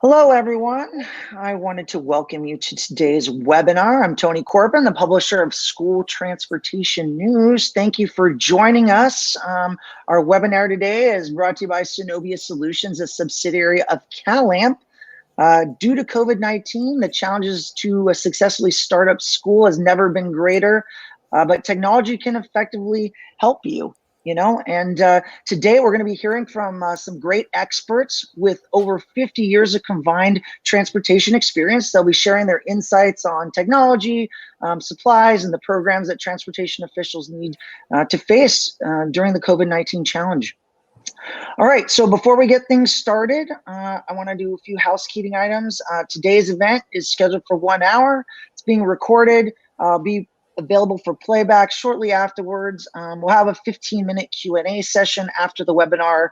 Hello, everyone. I wanted to welcome you to today's webinar. I'm Tony Corbin, the publisher of School Transportation News. Thank you for joining us. Our webinar today is brought to you by Synovia Solutions, a subsidiary of CalAmp. Due to COVID-19, the challenges to successfully start up school has never been greater, but technology can effectively help you. Today we're going to be hearing from some great experts with over 50 years of combined transportation experience. They'll be sharing their insights on technology, supplies, and the programs that transportation officials need to face during the COVID-19 challenge. All right, so before we get things started, I want to do a few housekeeping items. Today's event is scheduled for 1 hour. It's being recorded. Be available for playback shortly afterwards. We'll have a 15-minute Q&A session after the webinar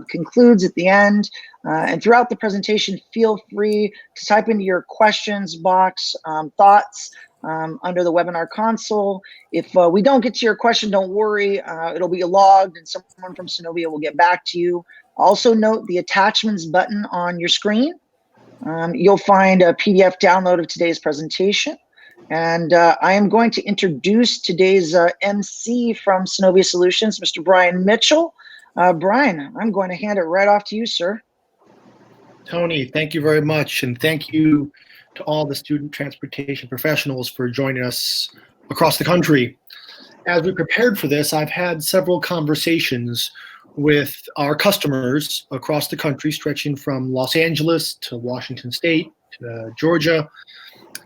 concludes at the end. And throughout the presentation, feel free to type into your questions box, thoughts under the webinar console. If we don't get to your question, don't worry. It'll be logged and someone from Synovia will get back to you. Also note the attachments button on your screen. You'll find a PDF download of today's presentation. And I am going to introduce today's MC from Synovia Solutions, Mr. Brian Mitchell. Brian, I'm going to hand it right off to you, sir. Tony, thank you very much. And thank you to all the student transportation professionals for joining us across the country. As we prepared for this, I've had several conversations with our customers across the country, stretching from Los Angeles to Washington State to Georgia,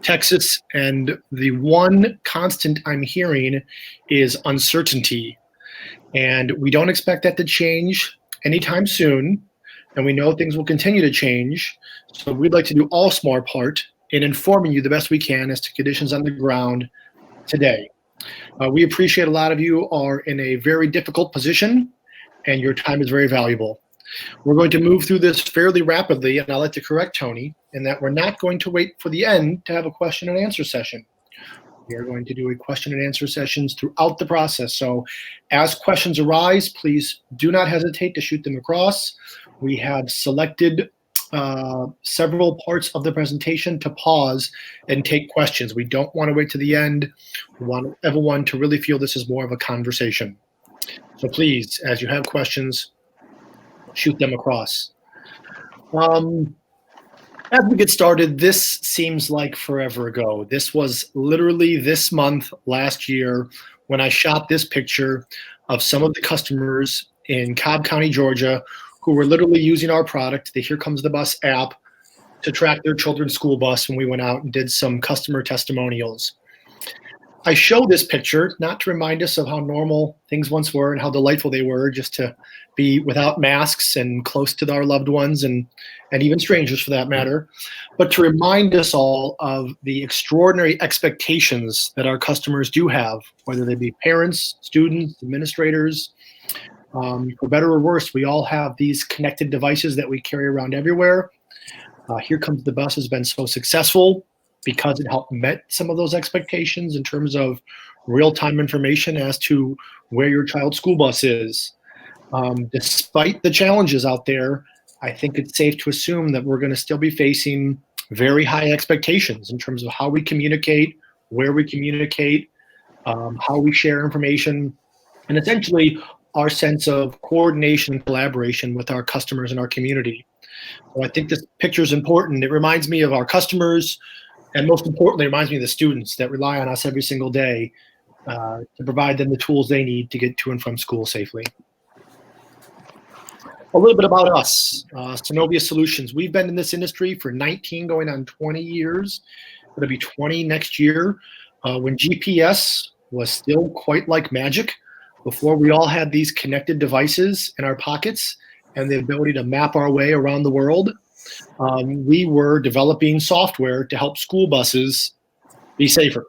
Texas, and the one constant I'm hearing is uncertainty. And we don't expect that to change anytime soon, and we know things will continue to change. So we'd like to do all small part in informing you the best we can as to conditions on the ground today. We appreciate a lot of you are in a very difficult position, and your time is very valuable. We're going to move through this fairly rapidly, and I'd like to correct Tony in that we're not going to wait for the end to have a question and answer session. We are going to do a question and answer sessions throughout the process. So as questions arise, please do not hesitate to shoot them across. We have selected several parts of the presentation to pause and take questions. We don't want to wait to the end. We want everyone to really feel this is more of a conversation. So please, as you have questions, shoot them across. As we get started, this seems like forever ago. This was literally this month last year when I shot this picture of some of the customers in Cobb County, Georgia, who were literally using our product, the Here Comes the Bus app, to track their children's school bus when we went out and did some customer testimonials. I show this picture not to remind us of how normal things once were and how delightful they were, just to be without masks and close to our loved ones and even strangers for that matter, but to remind us all of the extraordinary expectations that our customers do have, whether they be parents, students, administrators. For better or worse, we all have these connected devices that we carry around everywhere. Here Comes the Bus has been so successful because it helped met some of those expectations in terms of real-time information as to where your child's school bus is. Despite the challenges out there, I think it's safe to assume that we're going to still be facing very high expectations in terms of how we communicate, where we communicate, how we share information, and essentially our sense of coordination and collaboration with our customers and our community. So I think this picture is important. It reminds me of our customers, and most importantly, it reminds me of the students that rely on us every single day to provide them the tools they need to get to and from school safely. A little bit about us, Synovia Solutions. We've been in this industry for 19, going on 20 years. It'll be 20 next year. When GPS was still quite like magic, before we all had these connected devices in our pockets and the ability to map our way around the world, we were developing software to help school buses be safer.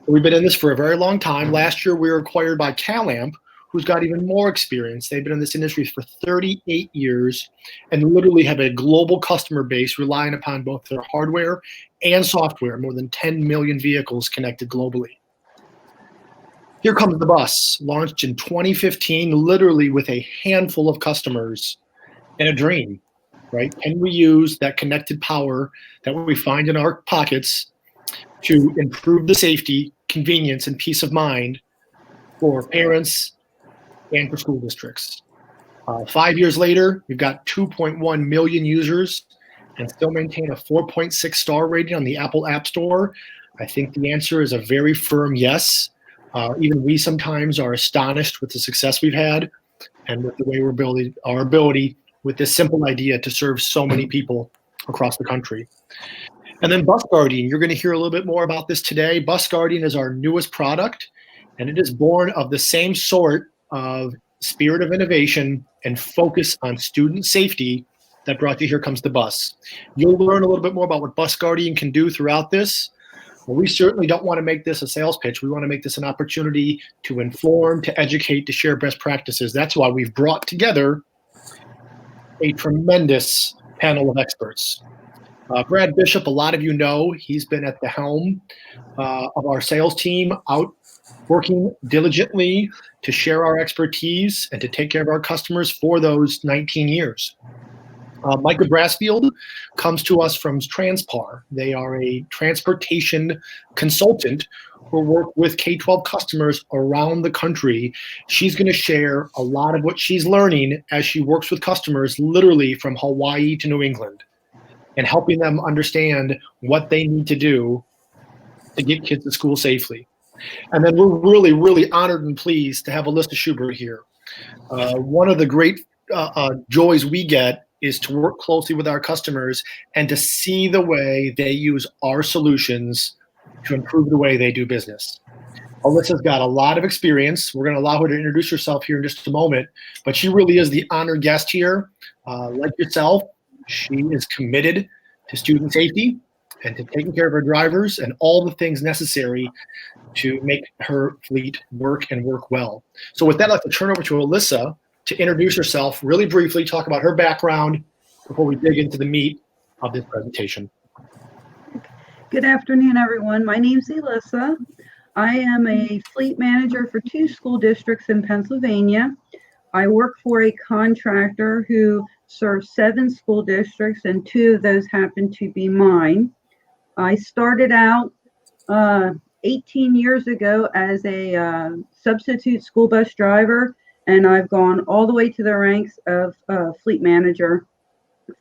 We've been in this for a very long time. Last year, we were acquired by CalAmp, who's got even more experience. They've been in this industry for 38 years and literally have a global customer base relying upon both their hardware and software, more than 10 million vehicles connected globally. Here Comes the Bus, launched in 2015, literally with a handful of customers and a dream. right? Can we use that connected power that we find in our pockets to improve the safety, convenience, and peace of mind for parents and for school districts? 5 years later, we've got 2.1 million users and still maintain a 4.6 star rating on the Apple App Store. I think the answer is a very firm yes. Even we sometimes are astonished with the success we've had and with the way we're building our ability with this simple idea to serve so many people across the country. And then Bus Guardian, you're going to hear a little bit more about this today. Bus Guardian is our newest product, and it is born of the same sort of spirit of innovation and focus on student safety that brought you Here Comes the Bus. You'll learn a little bit more about what Bus Guardian can do throughout this. Well, we certainly don't want to make this a sales pitch. We want to make this an opportunity to inform, to educate, to share best practices. That's why we've brought together a tremendous panel of experts. Brad Bishop, a lot of you know, he's been at the helm of our sales team, out working diligently to share our expertise and to take care of our customers for those 19 years. Micah Brassfield comes to us from Transpar. They are a transportation consultant who work with K-12 customers around the country. She's going to share a lot of what she's learning as she works with customers literally from Hawaii to New England and helping them understand what they need to do to get kids to school safely. And then we're really, really honored and pleased to have Alyssa Schubert here. One of the great joys we get is to work closely with our customers and to see the way they use our solutions to improve the way they do business. Alyssa's got a lot of experience. We're going to allow her to introduce herself here in just a moment, but she really is the honored guest here. Like yourself, she is committed to student safety and to taking care of her drivers and all the things necessary to make her fleet work and work well. So with that, I'd like to turn over to Alyssa to introduce herself really briefly, talk about her background before we dig into the meat of this presentation. Good afternoon, everyone. My name's Alyssa. I am a fleet manager for 2 school districts in Pennsylvania. I work for a contractor who serves 7 school districts, and 2 of those happen to be mine. I started out 18 years ago as a substitute school bus driver, and I've gone all the way to the ranks of fleet manager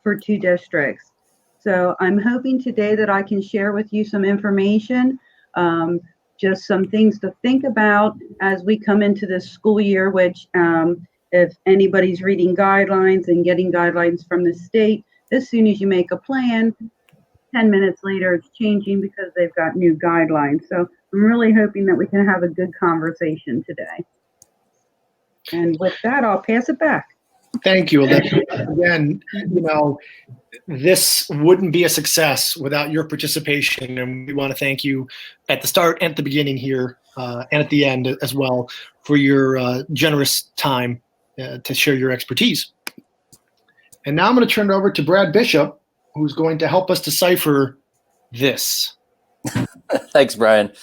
for 2 districts. So I'm hoping today that I can share with you some information, just some things to think about as we come into this school year, which if anybody's reading guidelines and getting guidelines from the state, as soon as you make a plan, 10 minutes later it's changing because they've got new guidelines. So I'm really hoping that we can have a good conversation today. And with that, I'll pass it back. Thank you, Alyssa. Again, you know, this wouldn't be a success without your participation, and we want to thank you at the start and at the beginning here and at the end as well for your generous time to share your expertise. And now I'm going to turn it over to Brad Bishop, who's going to help us decipher this. Thanks, Brian.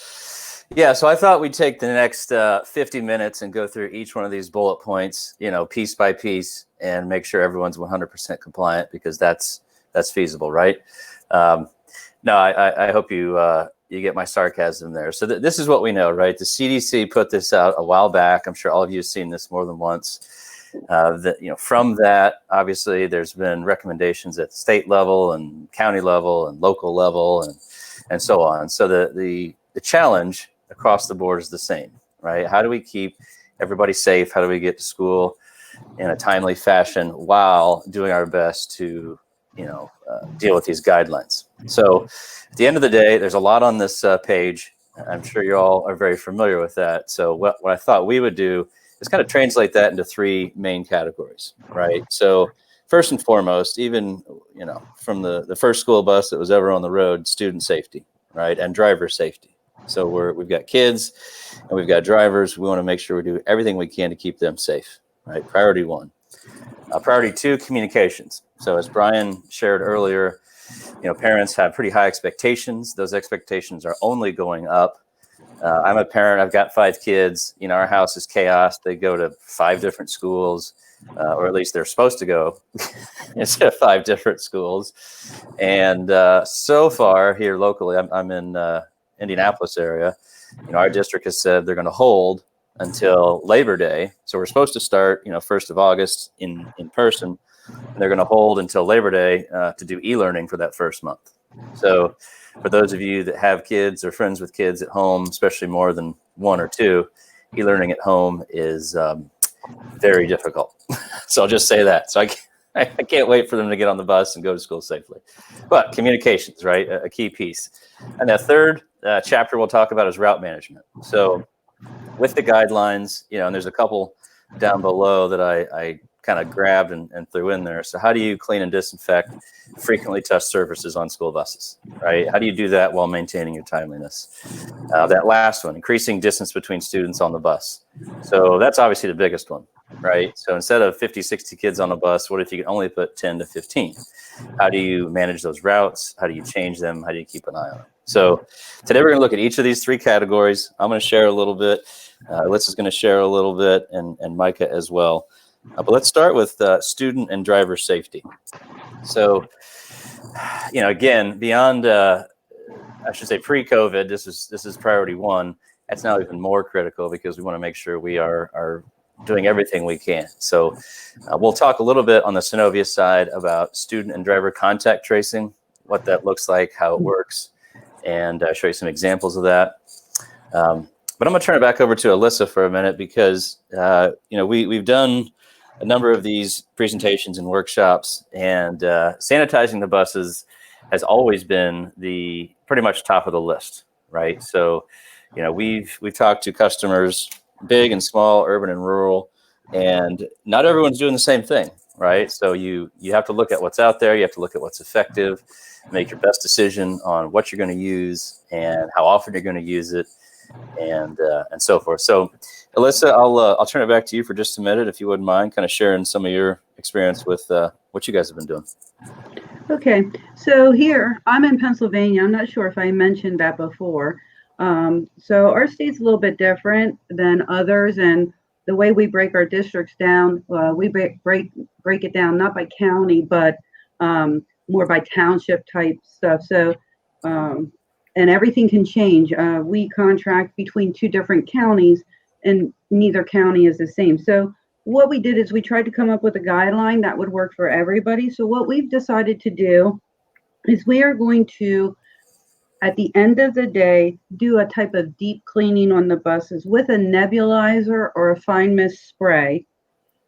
Yeah, so I thought we'd take the next 50 minutes and go through each one of these bullet points, you know, piece by piece, and make sure everyone's 100% compliant, because that's feasible, right? No, I hope you get my sarcasm there. So this is what we know, right? The CDC put this out a while back. I'm sure all of you have seen this more than once. From that, obviously, there's been recommendations at the state level and county level and local level and so on. So the challenge across the board is the same, right? How do we keep everybody safe? How do we get to school in a timely fashion while doing our best to, deal with these guidelines? So at the end of the day, there's a lot on this page. I'm sure you all are very familiar with that. So what I thought we would do is kind of translate that into 3 main categories, right? So first and foremost, even, from the first school bus that was ever on the road, student safety, right? And driver safety. So we've got kids and we've got drivers. We want to make sure we do everything we can to keep them safe, right? Priority 1. Priority 2, communications. So as Brian shared earlier, parents have pretty high expectations. Those expectations are only going up. I'm a parent. I've got 5 kids. Our house is chaos. They go to 5 different schools, or at least they're supposed to go instead of 5 different schools. And so far here locally, I'm in Indianapolis area. Our district has said they're going to hold until Labor Day. So we're supposed to start, 1st of August in person. And they're going to hold until Labor Day to do e-learning for that first month. So for those of you that have kids or friends with kids at home, especially more than 1 or 2, e-learning at home is very difficult. So I'll just say that. So I can't wait for them to get on the bus and go to school safely. But communications, right? A key piece. And that third chapter we'll talk about is route management. So with the guidelines, and there's a couple down below that I kind of grabbed and threw in there. So how do you clean and disinfect frequently touched surfaces on school buses, right? How do you do that while maintaining your timeliness? That last one, increasing distance between students on the bus. So that's obviously the biggest one, right? So instead of 50, 60 kids on a bus, what if you could only put 10 to 15? How do you manage those routes? How do you change them? How do you keep an eye on them? So today we're going to look at each of these 3 categories. I'm going to share a little bit. Alyssa's going to share a little bit, and Micah as well. But let's start with student and driver safety. So, again, beyond, I should say pre-COVID, this is priority 1. That's now even more critical because we want to make sure we are doing everything we can. So we'll talk a little bit on the Synovia side about student and driver contact tracing, what that looks like, how it works, and show you some examples of that. But I'm going to turn it back over to Alyssa for a minute because, we've done a number of these presentations and workshops, and sanitizing the buses has always been the pretty much top of the list, right? So, we've talked to customers, big and small, urban and rural, and not everyone's doing the same thing, right? So you have to look at what's out there. You have to look at what's effective, make your best decision on what you're going to use and how often you're going to use it, and so forth. So, Alyssa, I'll turn it back to you for just a minute, if you wouldn't mind, kind of sharing some of your experience with what you guys have been doing. Okay, so here I'm in Pennsylvania. I'm not sure if I mentioned that before. So our state's a little bit different than others, and the way we break our districts down, we break it down not by county, but more by township type stuff. So, and everything can change. We contract between 2 different counties, and neither county is the same. So what we did is we tried to come up with a guideline that would work for everybody. So what we've decided to do is we are going to, at the end of the day, do a type of deep cleaning on the buses with a nebulizer or a fine mist spray.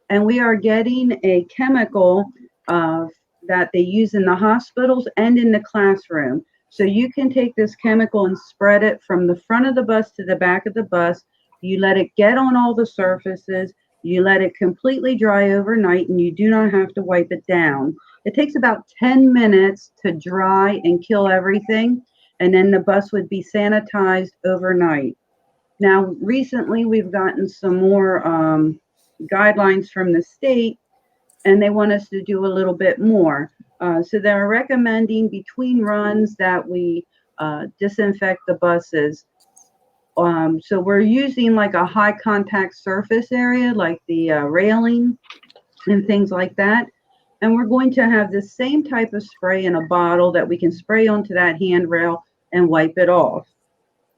And we are getting a chemical that they use in the hospitals and in the classroom. So you can take this chemical and spread it from the front of the bus to the back of the bus. You let it get on all the surfaces. You let it completely dry overnight, and you do not have to wipe it down. It takes about 10 minutes to dry and kill everything, and then the bus would be sanitized overnight. Now, recently, we've gotten some more guidelines from the state, and they want us to do a little bit more. So they're recommending between runs that we disinfect the buses. So we're using like a high contact surface area, like the railing and things like that. And we're going to have the same type of spray in a bottle that we can spray onto that handrail and wipe it off.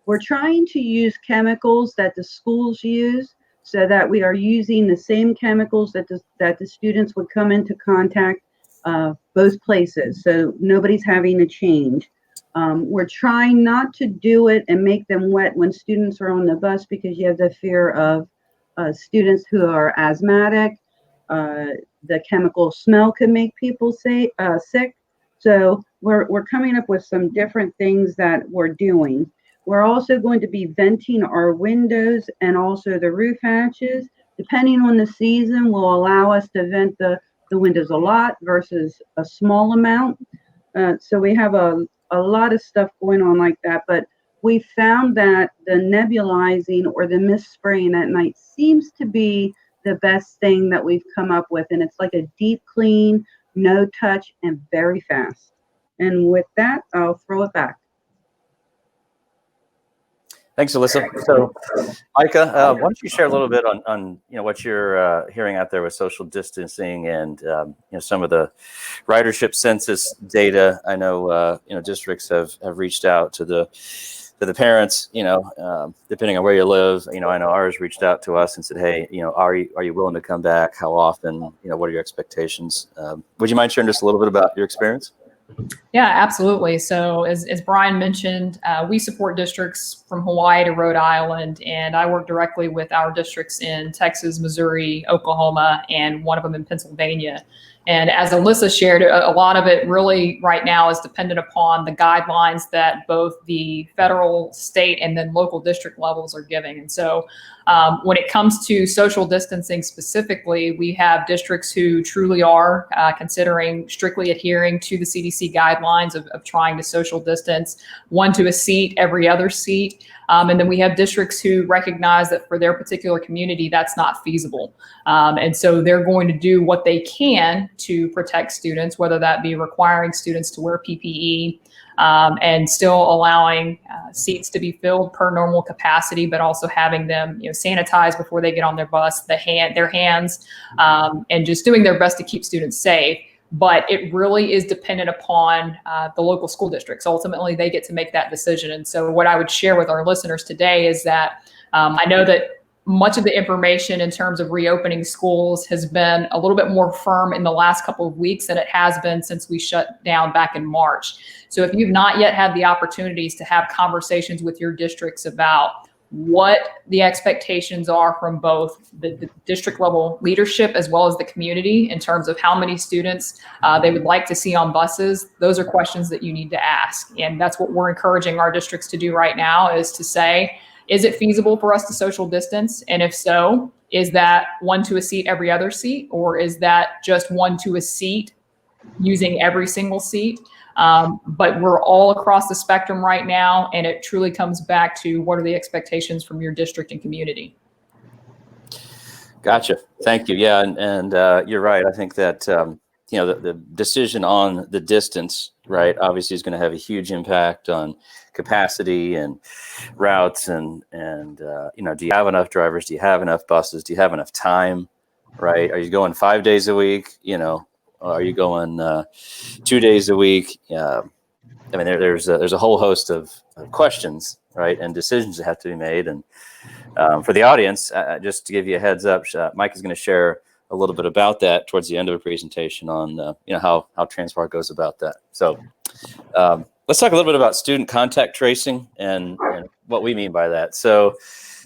We're trying to use chemicals that the schools use so that we are using the same chemicals that the students would come into contact both places. So nobody's having to change. We're trying not to do it and make them wet when students are on the bus because you have the fear of students who are asthmatic. The chemical smell can make people sick. So we're coming up with some different things that we're doing. We're also going to be venting our windows and also the roof hatches. Depending on the season, will allow us to vent the windows a lot versus a small amount. So we have a lot of stuff going on like that, but we found that the nebulizing or the mist spraying at night seems to be the best thing that we've come up with. And it's like a deep clean, no touch, and very fast. And with that, I'll throw it back. Thanks, Alyssa. So, Micah, why don't you share a little bit on what you're hearing out there with social distancing and some of the ridership census data. I know districts have reached out to the parents. Depending on where you live. I know ours reached out to us and said, "Hey, are you willing to come back? How often? What are your expectations?" Would you mind sharing just a little bit about your experience? Yeah, absolutely. So as Brian mentioned, we support districts from Hawaii to Rhode Island, and I work directly with our districts in Texas, Missouri, Oklahoma, and one of them in Pennsylvania. And as Alyssa shared, a lot of it really right now is dependent upon the guidelines that both the federal, state, and then local district levels are giving. And so when it comes to social distancing specifically, we have districts who truly are considering strictly adhering to the CDC guidelines of trying to social distance, 1 to a seat, every other seat. And then we have districts who recognize that for their particular community, that's not feasible. And so they're going to do what they can to protect students, whether that be requiring students to wear PPE and still allowing seats to be filled per normal capacity, but also having them sanitize before they get on their bus, their hands, and just doing their best to keep students safe. But it really is dependent upon the local school districts. Ultimately, they get to make that decision. And so what I would share with our listeners today is that I know that much of the information in terms of reopening schools has been a little bit more firm in the last couple of weeks than it has been since we shut down back in March. So if you've not yet had the opportunities to have conversations with your districts about what the expectations are from both the district level leadership as well as the community in terms of how many students they would like to see on buses, those are questions that you need to ask. And that's what we're encouraging our districts to do right now, is to say, is it feasible for us to social distance? And if so, is that 1 to a seat, every other seat, or is that just 1 to a seat using every single seat? But we're all across the spectrum right now, and it truly comes back to what are the expectations from your district and community. Gotcha. Thank you. Yeah, and you're right. I think that the decision on the distance, right, obviously is going to have a huge impact on capacity and routes, and do you have enough drivers? Do you have enough buses? Do you have enough time? Right? Are you going 5 days a week? Are you going 2 days a week? I mean, there's a whole host of questions, right, and decisions that have to be made. And for the audience, just to give you a heads up, Mike is going to share a little bit about that towards the end of the presentation on how Transport goes about that. So let's talk a little bit about student contact tracing and what we mean by that. So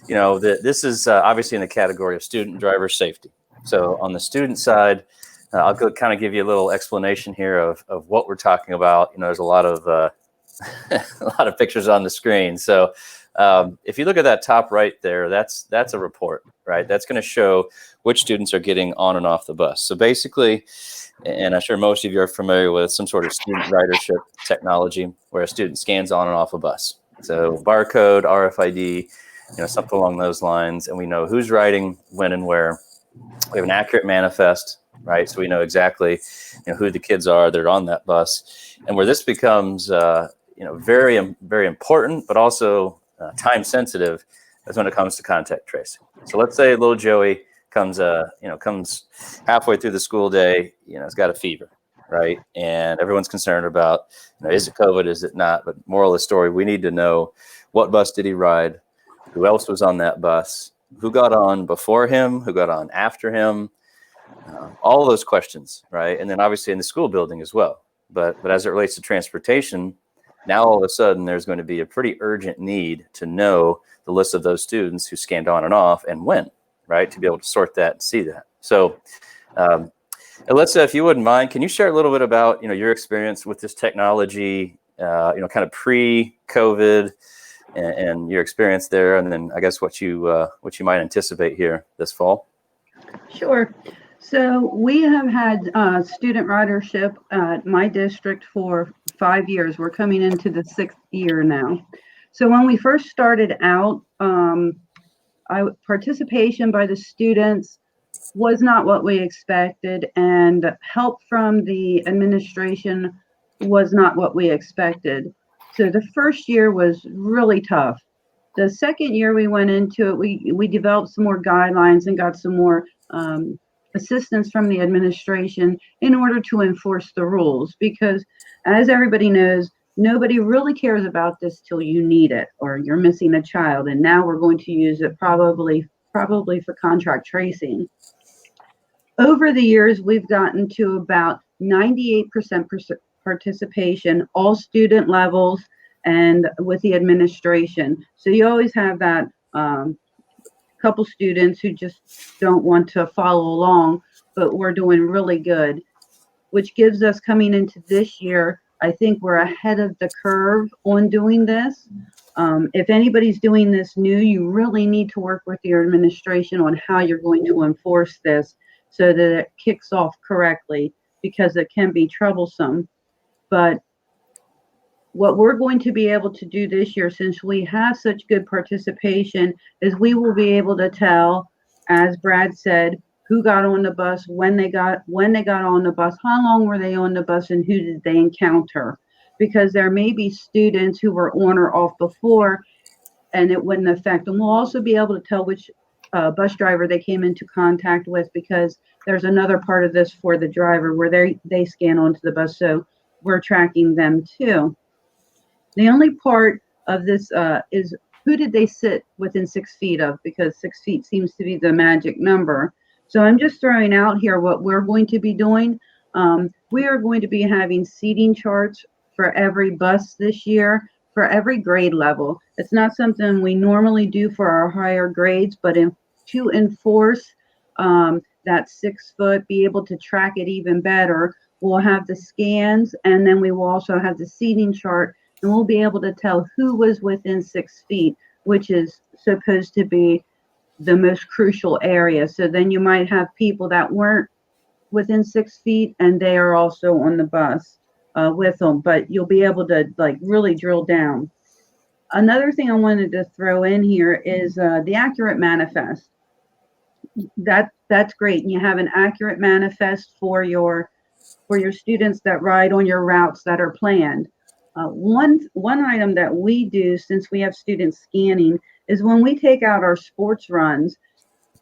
this is obviously in the category of student driver safety. So on the student side, I'll kind of give you a little explanation here of what we're talking about. There's a lot of a lot of pictures on the screen. So if you look at that top right there, that's a report, right? That's going to show which students are getting on and off the bus. So basically, and I'm sure most of you are familiar with some sort of student ridership technology where a student scans on and off a bus. So barcode, RFID, something along those lines, and we know who's riding, when, and where. We have an accurate manifest, right? So we know exactly, who the kids are that are on that bus. And where this becomes, very, very important, but also time sensitive, is when it comes to contact tracing. So let's say little Joey comes halfway through the school day, has got a fever, right? And everyone's concerned about, is it COVID, is it not? But moral of the story, we need to know what bus did he ride, who else was on that bus, who got on before him, who got on after him, all of those questions, right? And then obviously in the school building as well. But as it relates to transportation, now all of a sudden there's going to be a pretty urgent need to know the list of those students who scanned on and off and when, right? To be able to sort that and see that. So Alyssa, if you wouldn't mind, can you share a little bit about, your experience with this technology, kind of pre-COVID and your experience there, and then I guess what you might anticipate here this fall? Sure. So we have had student ridership at my district for 5 years. We're coming into the 6th year now. So when we first started out, participation by the students was not what we expected, and help from the administration was not what we expected. So the first year was really tough. The second year we went into it, we developed some more guidelines and got some more assistance from the administration in order to enforce the rules, because as everybody knows, nobody really cares about this till you need it or you're missing a child. And now we're going to use it probably for contract tracing. Over the years, we've gotten to about 98% participation, all student levels, and with the administration. So you always have that couple students who just don't want to follow along, but we're doing really good, which gives us, coming into this year, I think we're ahead of the curve on doing this. If anybody's doing this new, you really need to work with your administration on how you're going to enforce this so that it kicks off correctly, because it can be troublesome. But what we're going to be able to do this year, since we have such good participation, is we will be able to tell, as Brad said, who got on the bus, when they got on the bus, how long were they on the bus, and who did they encounter. Because there may be students who were on or off before, and it wouldn't affect them. We'll also be able to tell which bus driver they came into contact with, because there's another part of this for the driver where they scan onto the bus, so we're tracking them too. The only part of this is who did they sit within 6 feet of, because 6 feet seems to be the magic number. So I'm just throwing out here what we're going to be doing. We are going to be having seating charts for every bus this year, for every grade level. It's not something we normally do for our higher grades, but to enforce that 6 foot, be able to track it even better, we'll have the scans, and then we will also have the seating chart, and we'll be able to tell who was within 6 feet, which is supposed to be the most crucial area. So then you might have people that weren't within 6 feet and they are also on the bus with them, but you'll be able to like really drill down. Another thing I wanted to throw in here is the accurate manifest. That's great. And you have an accurate manifest for your students that ride on your routes that are planned. One item that we do, since we have students scanning, is when we take out our sports runs,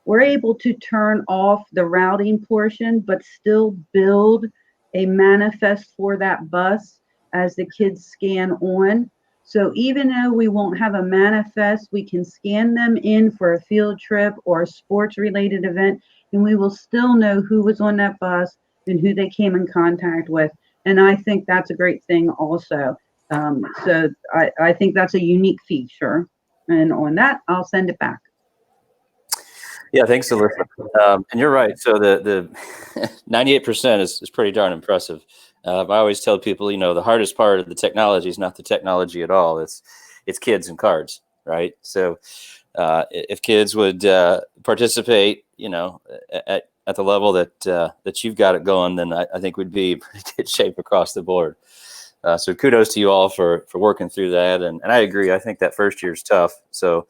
we're able to turn off the routing portion, but still build a manifest for that bus as the kids scan on. So even though we won't have a manifest, we can scan them in for a field trip or a sports related event, and we will still know who was on that bus and who they came in contact with. And I think that's a great thing also. So I think that's a unique feature. And on that, I'll send it back. Yeah, thanks, Alyssa. And you're right. So the 98% is pretty darn impressive. I always tell people, the hardest part of the technology is not the technology at all. It's kids and cards, right? So if kids would participate, at the level that you've got it going, then I think we'd be in pretty good shape across the board. So kudos to you all for working through that. And I agree. I think that first year is tough. So,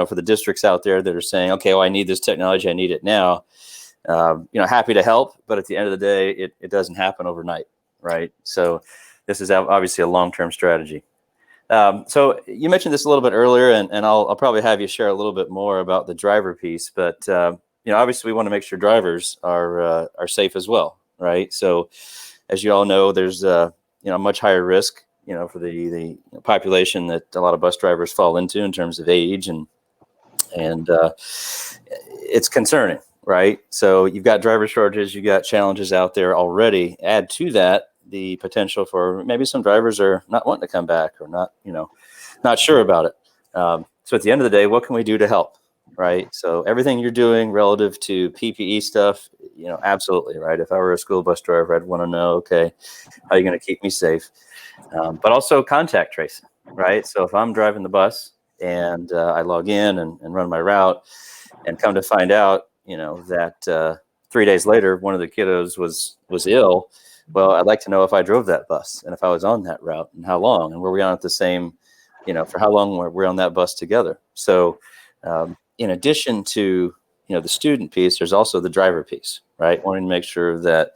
for the districts out there that are saying, okay, well, I need this technology, I need it now, happy to help. But at the end of the day, it doesn't happen overnight, right? So this is obviously a long-term strategy. So you mentioned this a little bit earlier, and I'll probably have you share a little bit more about the driver piece. But, obviously we want to make sure drivers are safe as well, right? So as you all know, there's much higher risk, for the population that a lot of bus drivers fall into in terms of age, and it's concerning, right? So you've got driver shortages, you've got challenges out there already. Add to that the potential for maybe some drivers are not wanting to come back or not sure about it. So at the end of the day, what can we do to help, right? So everything you're doing relative to PPE stuff, absolutely, right? If I were a school bus driver, I'd want to know, okay, how are you going to keep me safe? But also contact tracing, right? So if I'm driving the bus and I log in and run my route and come to find out, that 3 days later, one of the kiddos was ill, well, I'd like to know if I drove that bus and if I was on that route and how long, and were we on at the same, for how long were we on that bus together? So in addition to, the student piece, there's also the driver piece, right? Wanting to make sure that,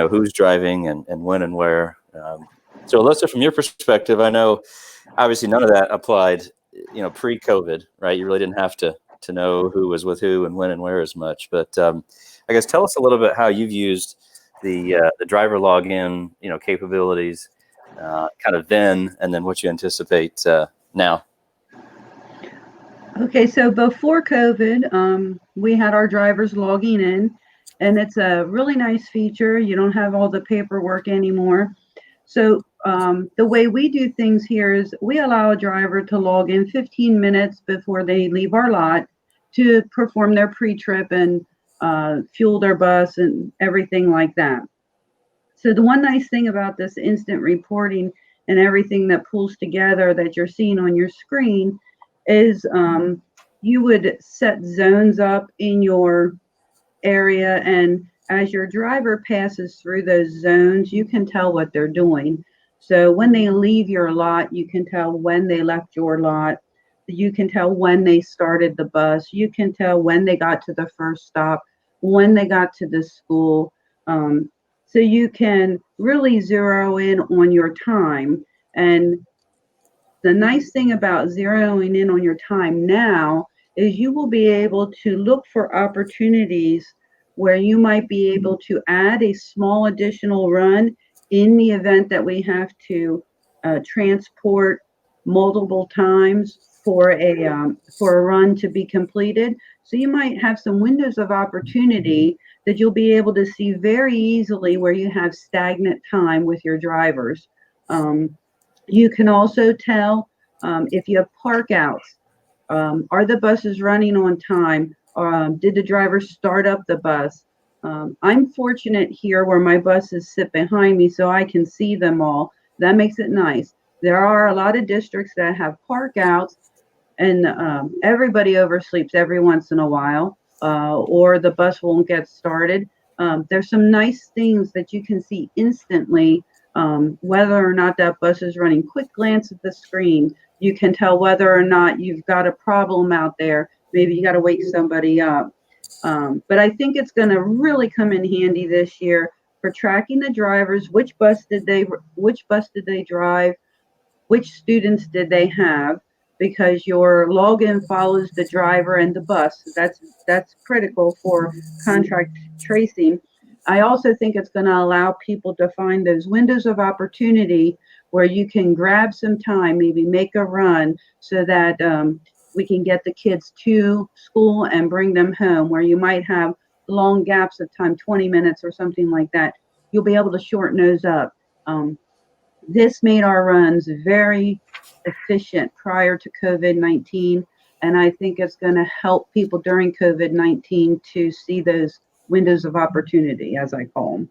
who's driving and when and where. So Alyssa, from your perspective, I know obviously none of that applied pre-COVID, right? You really didn't have to know who was with who and when and where as much. But I guess tell us a little bit how you've used the driver login, capabilities, kind of then, and then what you anticipate now. Okay, so before COVID, we had our drivers logging in, and it's a really nice feature. You don't have all the paperwork anymore. So the way we do things here is we allow a driver to log in 15 minutes before they leave our lot to perform their pre-trip and fuel their bus and everything like that. So the one nice thing about this instant reporting and everything that pulls together that you're seeing on your screen is you would set zones up in your area, and as your driver passes through those zones, you can tell what they're doing. So when they leave your lot, you can tell when they left your lot. You can tell when they started the bus. You can tell when they got to the first stop, when they got to the school. So you can really zero in on your time. And the nice thing about zeroing in on your time now is you will be able to look for opportunities where you might be able to add a small additional run in the event that we have to transport multiple times for a run to be completed. So you might have some windows of opportunity that you'll be able to see very easily where you have stagnant time with your drivers. You can also tell if you have park outs. Are the buses running on time? Did the driver start up the bus? I'm fortunate here where my buses sit behind me so I can see them all. That makes it nice. There are a lot of districts that have park outs, and everybody oversleeps every once in a while, or the bus won't get started. There's some nice things that you can see instantly, whether or not that bus is running. Quick glance at the screen, you can tell whether or not you've got a problem out there. Maybe you got to wake somebody up. But I think it's going to really come in handy this year for tracking the drivers. Which bus did they drive? Which students did they have? Because your login follows the driver and the bus. That's critical for contract tracing. I also think it's going to allow people to find those windows of opportunity where you can grab some time, maybe make a run so that we can get the kids to school and bring them home, where you might have long gaps of time, 20 minutes or something like that. You'll be able to shorten those up. This made our runs very efficient prior to COVID-19, and I think it's going to help people during COVID-19 to see those windows of opportunity, as I call them.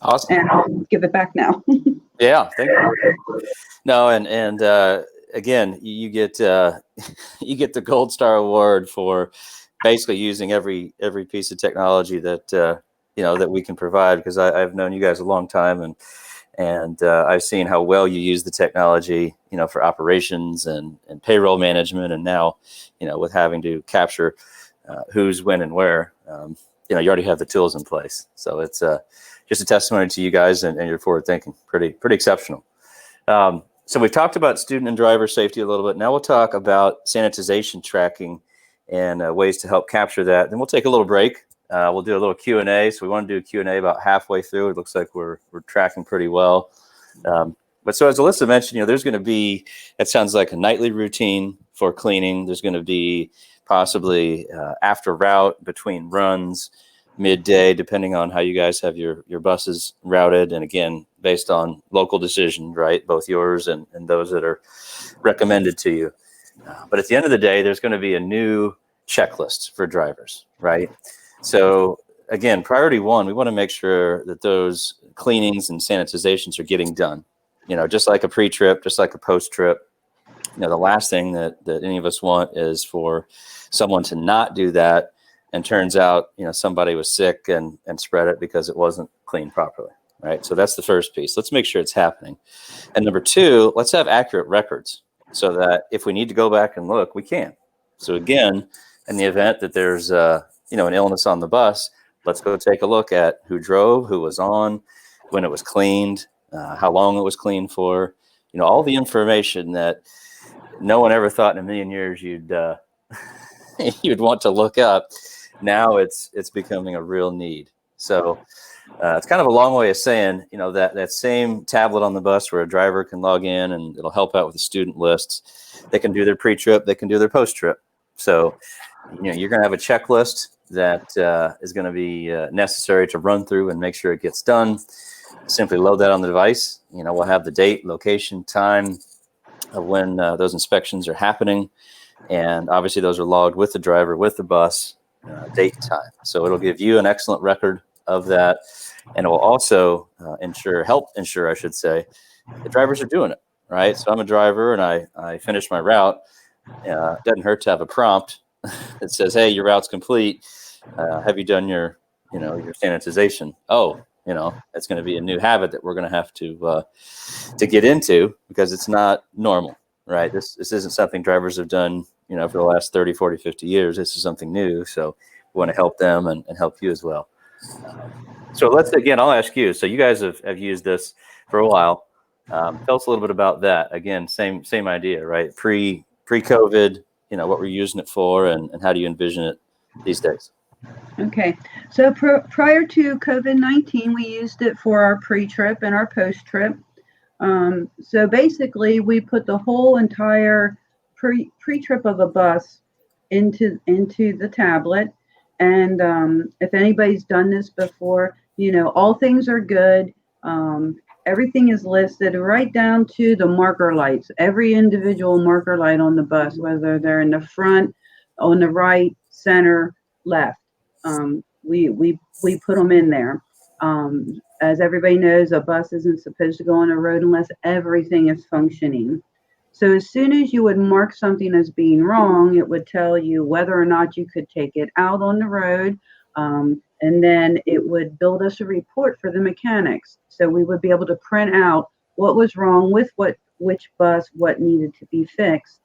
Awesome. And I'll give it back now. Yeah, thank you. No, and again, you get the Gold Star Award for basically using every piece of technology that that we can provide, because I've known you guys a long time, and I've seen how well you use the technology, for operations and payroll management, and now, with having to capture who's, when, and where, you already have the tools in place. So it's just a testimony to you guys and your forward thinking. Pretty exceptional. So we've talked about student and driver safety a little bit. Now we'll talk about sanitization tracking and ways to help capture that. Then we'll take a little break. We'll do a little Q&A. So we want to do a Q&A about halfway through. It looks like we're tracking pretty well. But so as Alyssa mentioned, there's going to be, it sounds like a nightly routine for cleaning. There's going to be possibly after route, between runs, midday, depending on how you guys have your buses routed. And again, based on local decision, right? Both yours and those that are recommended to you. But at the end of the day, there's going to be a new checklist for drivers, right? So again, priority one, we want to make sure that those cleanings and sanitizations are getting done. Just like a pre-trip, just like a post-trip. The last thing that any of us want is for someone to not do that, and turns out, somebody was sick and spread it because it wasn't cleaned properly, right? So that's the first piece. Let's make sure it's happening. And number two, let's have accurate records so that if we need to go back and look, we can. So again, in the event that there's an illness on the bus, let's go take a look at who drove, who was on, when it was cleaned, how long it was cleaned for, all the information that no one ever thought in a million years you'd you'd want to look up. Now it's becoming a real need. So it's kind of a long way of saying, that same tablet on the bus where a driver can log in and it'll help out with the student lists. They can do their pre-trip, they can do their post-trip. So, you're going to have a checklist that is going to be necessary to run through and make sure it gets done. Simply load that on the device. We'll have the date, location, time of when those inspections are happening. And obviously those are logged with the driver, with the bus, date and time. So it'll give you an excellent record of that. And it will also help ensure, I should say, the drivers are doing it, right? So I'm a driver and I finish my route. It doesn't hurt to have a prompt that says, hey, your route's complete. Have you done your sanitization? Oh, it's going to be a new habit that we're going to have to get into because it's not normal, right? This isn't something drivers have done, for the last 30, 40, 50 years. This is something new. So we want to help them and help you as well. So I'll ask you. So you guys have used this for a while. Tell us a little bit about that. Again, same idea, right? Pre-COVID, what we're using it for and how do you envision it these days? Okay, so prior to COVID-19, we used it for our pre-trip and our post-trip. So basically, we put the whole entire pre-trip of a bus into the tablet. And if anybody's done this before, all things are good. Everything is listed right down to the marker lights. Every individual marker light on the bus, whether they're in the front, on the right, center, left. We put them in there. As everybody knows, a bus isn't supposed to go on the road unless everything is functioning. So as soon as you would mark something as being wrong, it would tell you whether or not you could take it out on the road. And then it would build us a report for the mechanics. So we would be able to print out what was wrong with which bus, what needed to be fixed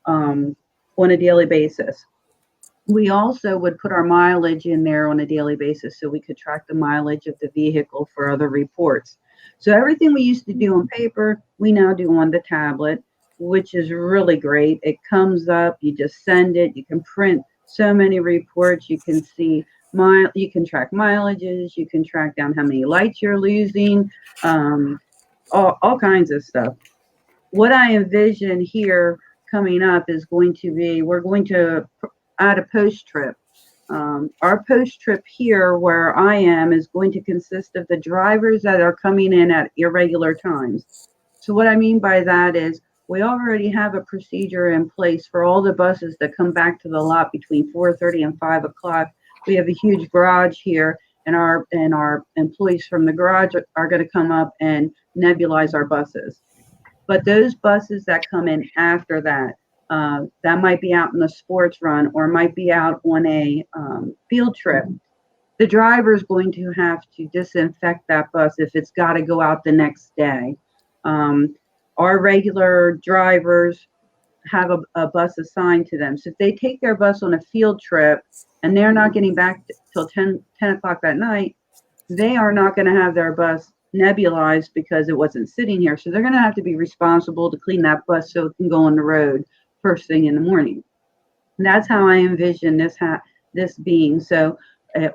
on a daily basis. We also would put our mileage in there on a daily basis so we could track the mileage of the vehicle for other reports. So everything we used to do on paper, we now do on the tablet, which is really great. It comes up, you just send it, you can print so many reports, you can see you can track mileages, you can track down how many lights you're losing, all kinds of stuff. What I envision here coming up is going to be, we're going to add a post-trip. Our post-trip here where I am is going to consist of the drivers that are coming in at irregular times. So what I mean by that is we already have a procedure in place for all the buses that come back to the lot between 4:30 and 5 o'clock. We have a huge garage here, and our employees from the garage are going to come up and nebulize our buses. But those buses that come in after that, that might be out in a sports run or might be out on a field trip, the driver is going to have to disinfect that bus if it's got to go out the next day. Our regular drivers have a bus assigned to them. So if they take their bus on a field trip and they're not getting back till 10 o'clock that night, they are not going to have their bus nebulized because it wasn't sitting here. So they're going to have to be responsible to clean that bus so it can go on the road first thing in the morning. And that's how I envision this being. So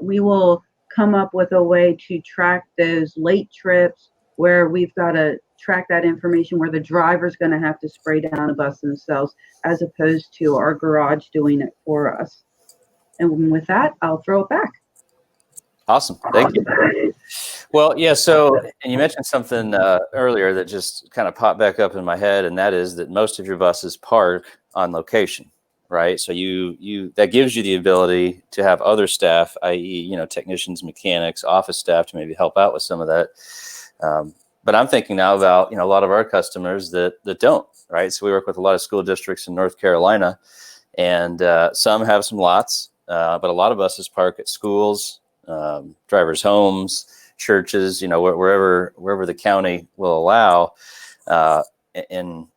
we will come up with a way to track those late trips where we've got to track that information where the driver's going to have to spray down a bus themselves as opposed to our garage doing it for us. And with that, I'll throw it back. Awesome. Thank you. Well, yeah. So, and you mentioned something earlier that just kind of popped back up in my head, and that is that most of your buses park on location, right? So that gives you the ability to have other staff, i.e., technicians, mechanics, office staff to maybe help out with some of that. But I'm thinking now about, a lot of our customers that don't, right? So we work with a lot of school districts in North Carolina, and some have some lots, but a lot of buses park at schools, drivers' homes, churches, wherever the county will allow. And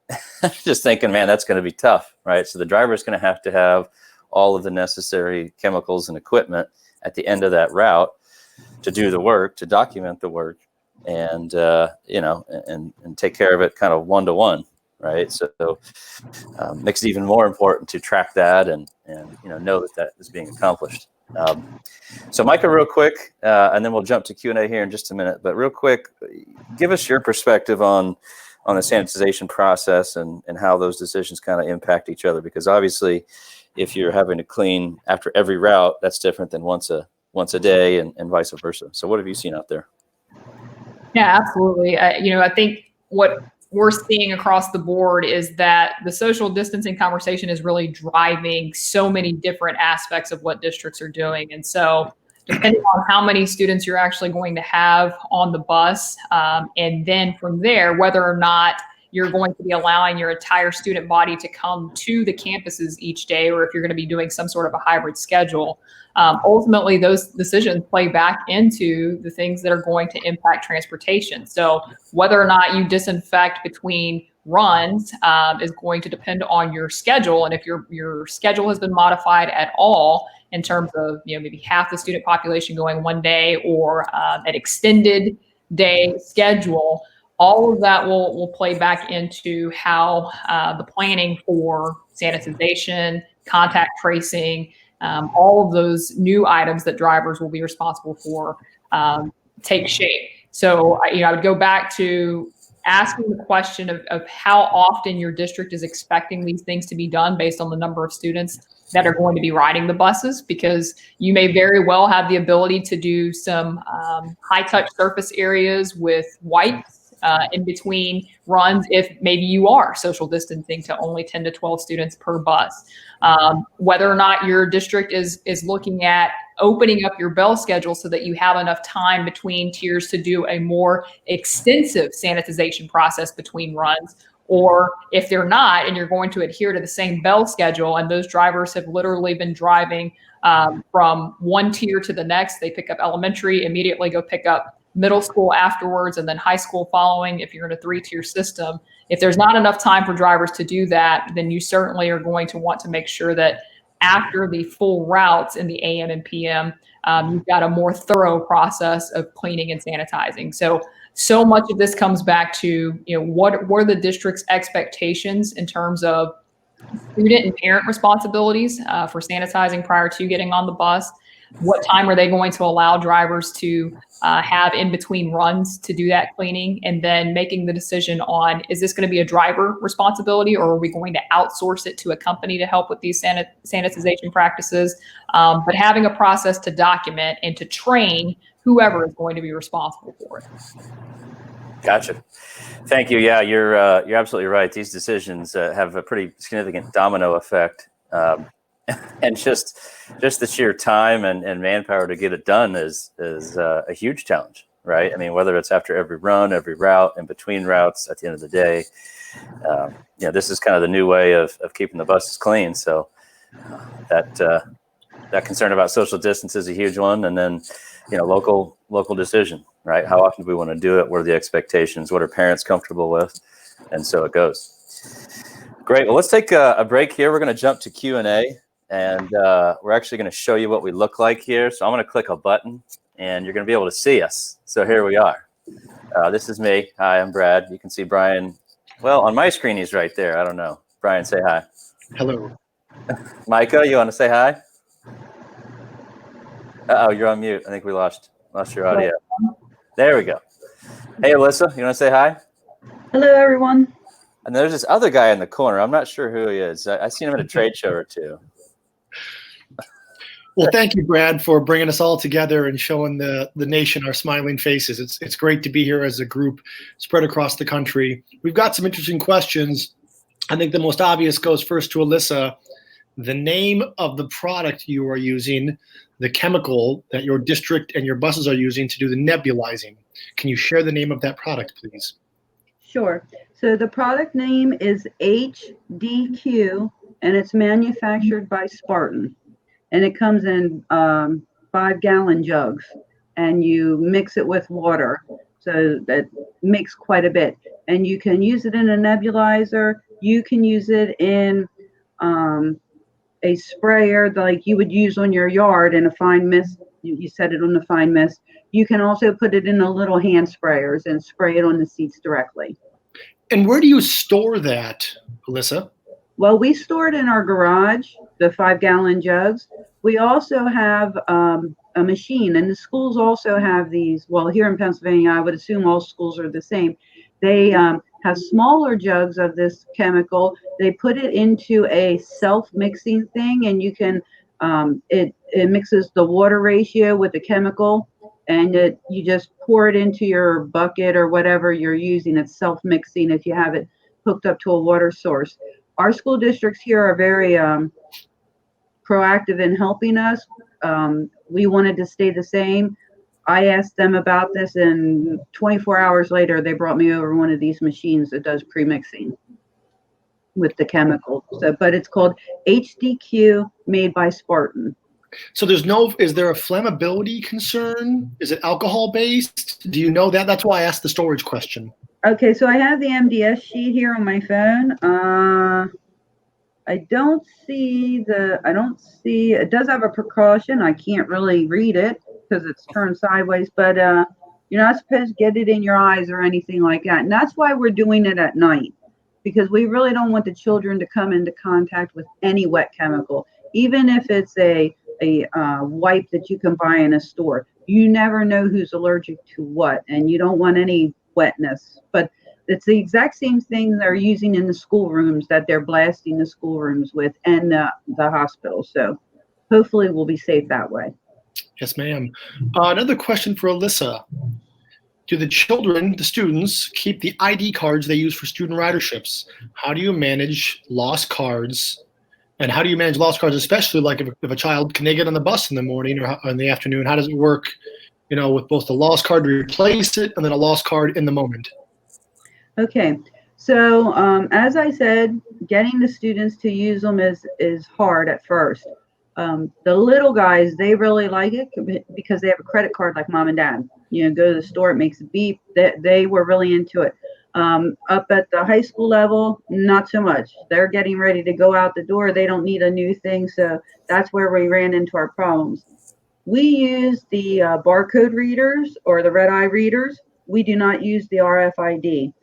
just thinking, man, that's going to be tough, right? So the driver's going to have all of the necessary chemicals and equipment at the end of that route to do the work, to document the work, and and take care of it kind of one-to-one. right? So makes it even more important to track that and know that is being accomplished. So Micah, real quick, and then we'll jump to Q&A here in just a minute, but real quick, give us your perspective on the sanitization process and how those decisions kind of impact each other, because obviously if you're having to clean after every route, that's different than once a day and vice versa. So what have you seen out there? Yeah, absolutely. I think what we're seeing across the board is that the social distancing conversation is really driving so many different aspects of what districts are doing. And so depending on how many students you're actually going to have on the bus, and then from there, whether or not you're going to be allowing your entire student body to come to the campuses each day, or if you're going to be doing some sort of a hybrid schedule, ultimately those decisions play back into the things that are going to impact transportation. So whether or not you disinfect between runs is going to depend on your schedule. And if your schedule has been modified at all in terms of maybe half the student population going one day or an extended day schedule, all of that will play back into how the planning for sanitization, contact tracing, all of those new items that drivers will be responsible for take shape. So, I would go back to asking the question of how often your district is expecting these things to be done based on the number of students that are going to be riding the buses, because you may very well have the ability to do some high touch surface areas with wipes in between runs if maybe you are social distancing to only 10 to 12 students per bus. Whether or not your district is looking at opening up your bell schedule so that you have enough time between tiers to do a more extensive sanitization process between runs, or if they're not and you're going to adhere to the same bell schedule and those drivers have literally been driving from one tier to the next, they pick up elementary, immediately go pick up middle school afterwards, and then high school following if you're in a 3-tier system. If there's not enough time for drivers to do that, then you certainly are going to want to make sure that after the full routes in the AM and PM, you've got a more thorough process of cleaning and sanitizing. So much of this comes back to, what were the district's expectations in terms of student and parent responsibilities for sanitizing prior to getting on the bus? What time are they going to allow drivers to have in between runs to do that cleaning? And then making the decision on, is this going to be a driver responsibility, or are we going to outsource it to a company to help with these sanitization practices? But having a process to document and to train whoever is going to be responsible for it. Gotcha. Thank you. Yeah, you're absolutely right. These decisions have a pretty significant domino effect. And just the sheer time and manpower to get it done is a huge challenge, right? I mean, whether it's after every run, every route, in between routes, at the end of the day, this is kind of the new way of keeping the buses clean. So that concern about social distance is a huge one, and then local decision, right? How often do we want to do it? What are the expectations? What are parents comfortable with? And so it goes. Great. Well, let's take a break here. We're going to jump to Q&A. And we're actually going to show you what we look like here. So I'm going to click a button and you're going to be able to see us. So here we are. This is me. Hi, I'm Brad. You can see Brian. Well, on my screen, he's right there. I don't know. Brian, say hi. Hello. Micah, you want to say hi? Uh-oh, you're on mute. I think we lost your audio. There we go. Hey, Alyssa, you want to say hi? Hello, everyone. And there's this other guy in the corner. I'm not sure who he is. I've seen him at a trade show or two. Well, thank you, Brad, for bringing us all together and showing the nation our smiling faces. It's great to be here as a group spread across the country. We've got some interesting questions. I think the most obvious goes first to Alyssa. The name of the product you are using, the chemical that your district and your buses are using to do the nebulizing. Can you share the name of that product, please? Sure. So the product name is HDQ, and it's manufactured by Spartan. And it comes in 5-gallon jugs, and you mix it with water. So that makes quite a bit. And you can use it in a nebulizer. You can use it in a sprayer like you would use on your yard in a fine mist. You set it on the fine mist. You can also put it in the little hand sprayers and spray it on the seats directly. And where do you store that, Alyssa? Well, we store it in our garage, the 5-gallon jugs. We also have a machine, and the schools also have these. Well, here in Pennsylvania, I would assume all schools are the same. They have smaller jugs of this chemical. They put it into a self-mixing thing, and you can it mixes the water ratio with the chemical, and you just pour it into your bucket or whatever you're using. It's self-mixing if you have it hooked up to a water source. Our school districts here are very proactive in helping us. We wanted to stay the same. I asked them about this, and 24 hours later, they brought me over one of these machines that does pre-mixing with the chemical. So, but it's called HDQ, made by Spartan. So is there a flammability concern? Is it alcohol based? Do you know that? That's why I asked the storage question. Okay, so I have the MDS sheet here on my phone. I don't see, it does have a precaution. I can't really read it because it's turned sideways, but you're not supposed to get it in your eyes or anything like that. And that's why we're doing it at night, because we really don't want the children to come into contact with any wet chemical, even if it's a wipe that you can buy in a store. You never know who's allergic to what, and you don't want any wetness. But it's the exact same thing they're using in the schoolrooms that they're blasting the schoolrooms with, and the hospital. So hopefully we'll be safe that way. Yes, ma'am. Another question for Alyssa. Do the children, the students, keep the ID cards they use for student riderships? How do you manage lost cards? And how do you manage lost cards, especially like if a child, can they get on the bus in the morning or in the afternoon? How does it work, with both the lost card to replace it and then a lost card in the moment? Okay, so as I said, getting the students to use them is hard at first. The little guys, they really like it because they have a credit card like mom and dad. Go to the store, it makes a beep. They were really into it. Up at the high school level, not so much. They're getting ready to go out the door. They don't need a new thing, so that's where we ran into our problems. We use the barcode readers or the red eye readers. We do not use the RFID.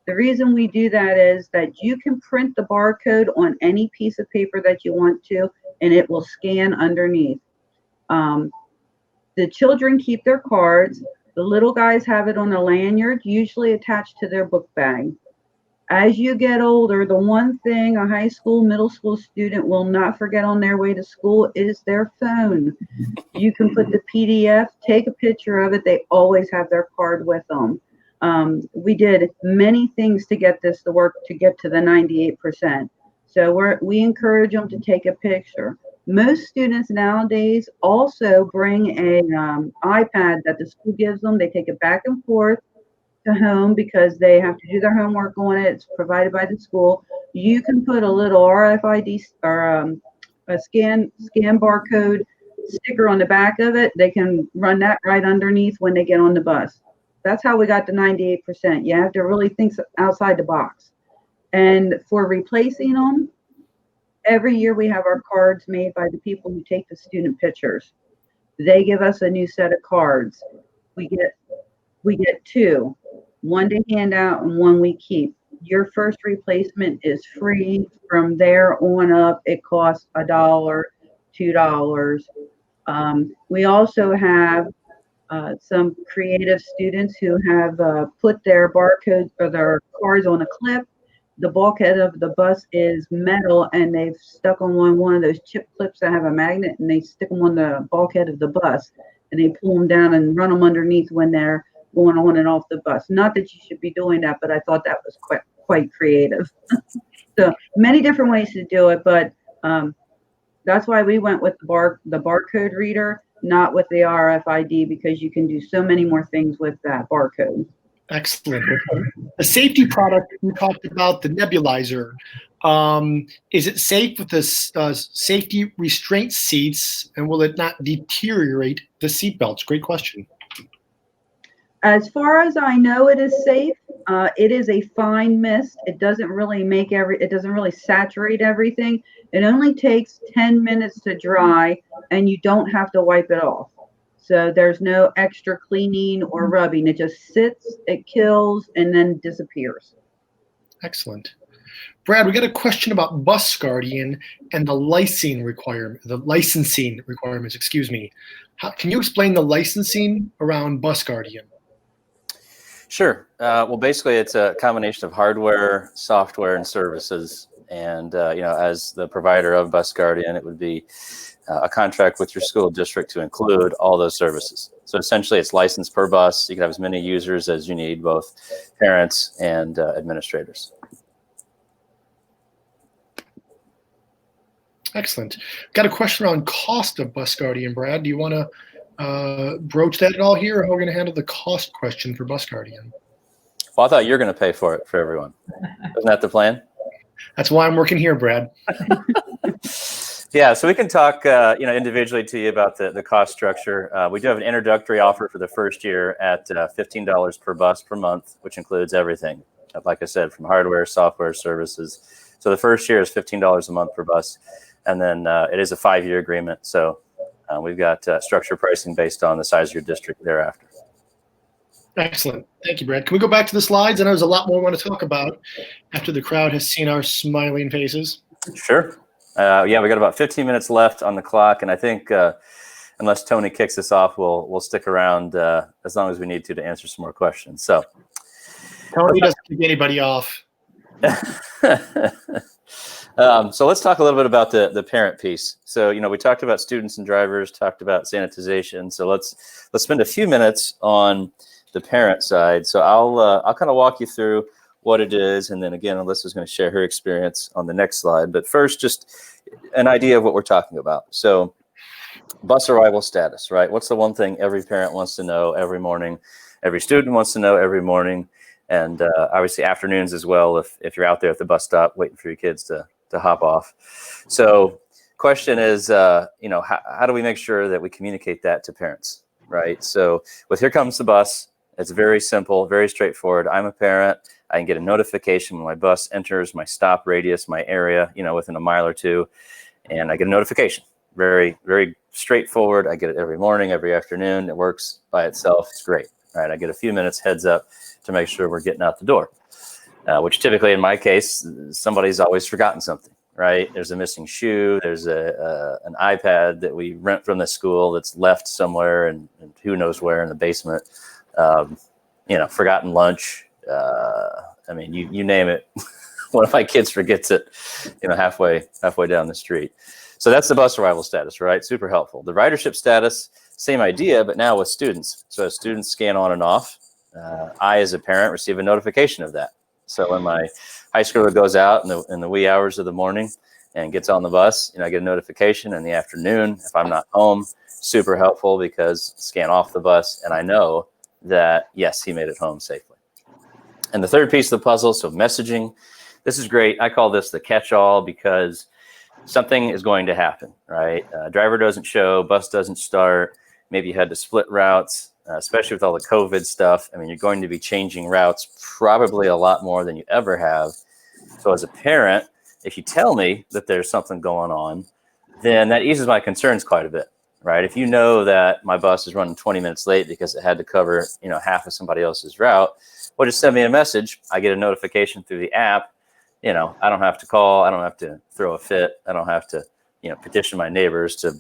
The reason we do that is that you can print the barcode on any piece of paper that you want to, and it will scan underneath. The children keep their cards. The little guys have it on a lanyard, usually attached to their book bag. As you get older, the one thing a high school, middle school student will not forget on their way to school is their phone. You can put the PDF, take a picture of it. They always have their card with them. We did many things to get this to work, to get to the 98%. So we encourage them to take a picture. Most students nowadays also bring an iPad that the school gives them. They take it back and forth to home because they have to do their homework on it. It's provided by the school. You can put a little RFID or a scan barcode sticker on the back of it. They can run that right underneath when they get on the bus. That's how we got to 98%. You have to really think outside the box. And for replacing them, every year we have our cards made by the people who take the student pictures. They give us a new set of cards. We get two, one to hand out and one we keep. Your first replacement is free. From there on up, it costs $1, $2. We also have some creative students who have put their barcodes or their cards on a clip. The bulkhead of the bus is metal, and they've stuck them on one of those chip clips that have a magnet, and they stick them on the bulkhead of the bus, and they pull them down and run them underneath when they're going on and off the bus. Not that you should be doing that, but I thought that was quite creative. So many different ways to do it, but that's why we went with the barcode reader, not with the RFID, because you can do so many more things with that barcode. Excellent. The safety product we talked about, the nebulizer. Is it safe with the safety restraint seats, and will it not deteriorate the seatbelts? Great question. As far as I know, it is safe. It is a fine mist. It doesn't really it doesn't really saturate everything. It only takes 10 minutes to dry, and you don't have to wipe it off. So there's no extra cleaning or rubbing. It just sits, it kills, and then disappears. Excellent. Brad, we got a question about Bus Guardian and the licensing requirements, excuse me. Can you explain the licensing around Bus Guardian? Sure. Well, basically, it's a combination of hardware, software, and services. And as the provider of Bus Guardian, it would be a contract with your school district to include all those services. So essentially, it's licensed per bus. You can have as many users as you need, both parents and administrators. Excellent. Got a question on cost of Bus Guardian, Brad. Do you want to broach that at all here, or how are we going to handle the cost question for Bus Guardian? Well, I thought you were going to pay for it for everyone. Isn't that the plan? That's why I'm working here, Brad. Yeah, so we can talk, individually to you about the cost structure. We do have an introductory offer for the first year at $15 per bus per month, which includes everything. Like I said, from hardware, software, services. So the first year is $15 a month per bus. And then it is a 5-year agreement. So we've got structured pricing based on the size of your district thereafter. Excellent. Thank you, Brad. Can we go back to the slides? I know there's a lot more I want to talk about after the crowd has seen our smiling faces. Sure. Yeah, we got about 15 minutes left on the clock. And I think unless Tony kicks us off, we'll stick around as long as we need to answer some more questions. So Tony doesn't kick anybody off. So let's talk a little bit about the parent piece. So, we talked about students and drivers, talked about sanitization. So let's spend a few minutes on the parent side. So I'll kind of walk you through what it is. And then again, Alyssa's going to share her experience on the next slide. But first, just an idea of what we're talking about. So bus arrival status, right? What's the one thing every parent wants to know every morning? Every student wants to know every morning. And obviously afternoons as well, if you're out there at the bus stop waiting for your kids to hop off. So question is, how do we make sure that we communicate that to parents, right? So with Here Comes the Bus, it's very simple, very straightforward. I'm a parent. I can get a notification when my bus enters my stop radius, my area, within a mile or two, and I get a notification. Very, very straightforward. I get it every morning, every afternoon. It works by itself. It's great, right? I get a few minutes heads up to make sure we're getting out the door, which typically in my case, somebody's always forgotten something, right? There's a missing shoe. There's an iPad that we rent from the school that's left somewhere and who knows where in the basement. Forgotten lunch. You name it. One of my kids forgets it, halfway down the street. So that's the bus arrival status, right? Super helpful. The ridership status, same idea, but now with students. So as students scan on and off, I, as a parent, receive a notification of that. So when my high schooler goes out in the wee hours of the morning and gets on the bus, I get a notification in the afternoon. If I'm not home, super helpful because scan off the bus and I know that, yes, he made it home safely. And the third piece of the puzzle, so messaging. This is great. I call this the catch-all because something is going to happen, right? Driver doesn't show, bus doesn't start. Maybe you had to split routes. Especially with all the COVID stuff. You're going to be changing routes probably a lot more than you ever have. So as a parent, if you tell me that there's something going on, then that eases my concerns quite a bit, right? If you know that my bus is running 20 minutes late because it had to cover, half of somebody else's route, well, just send me a message. I get a notification through the app. I don't have to call. I don't have to throw a fit. I don't have to, petition my neighbors to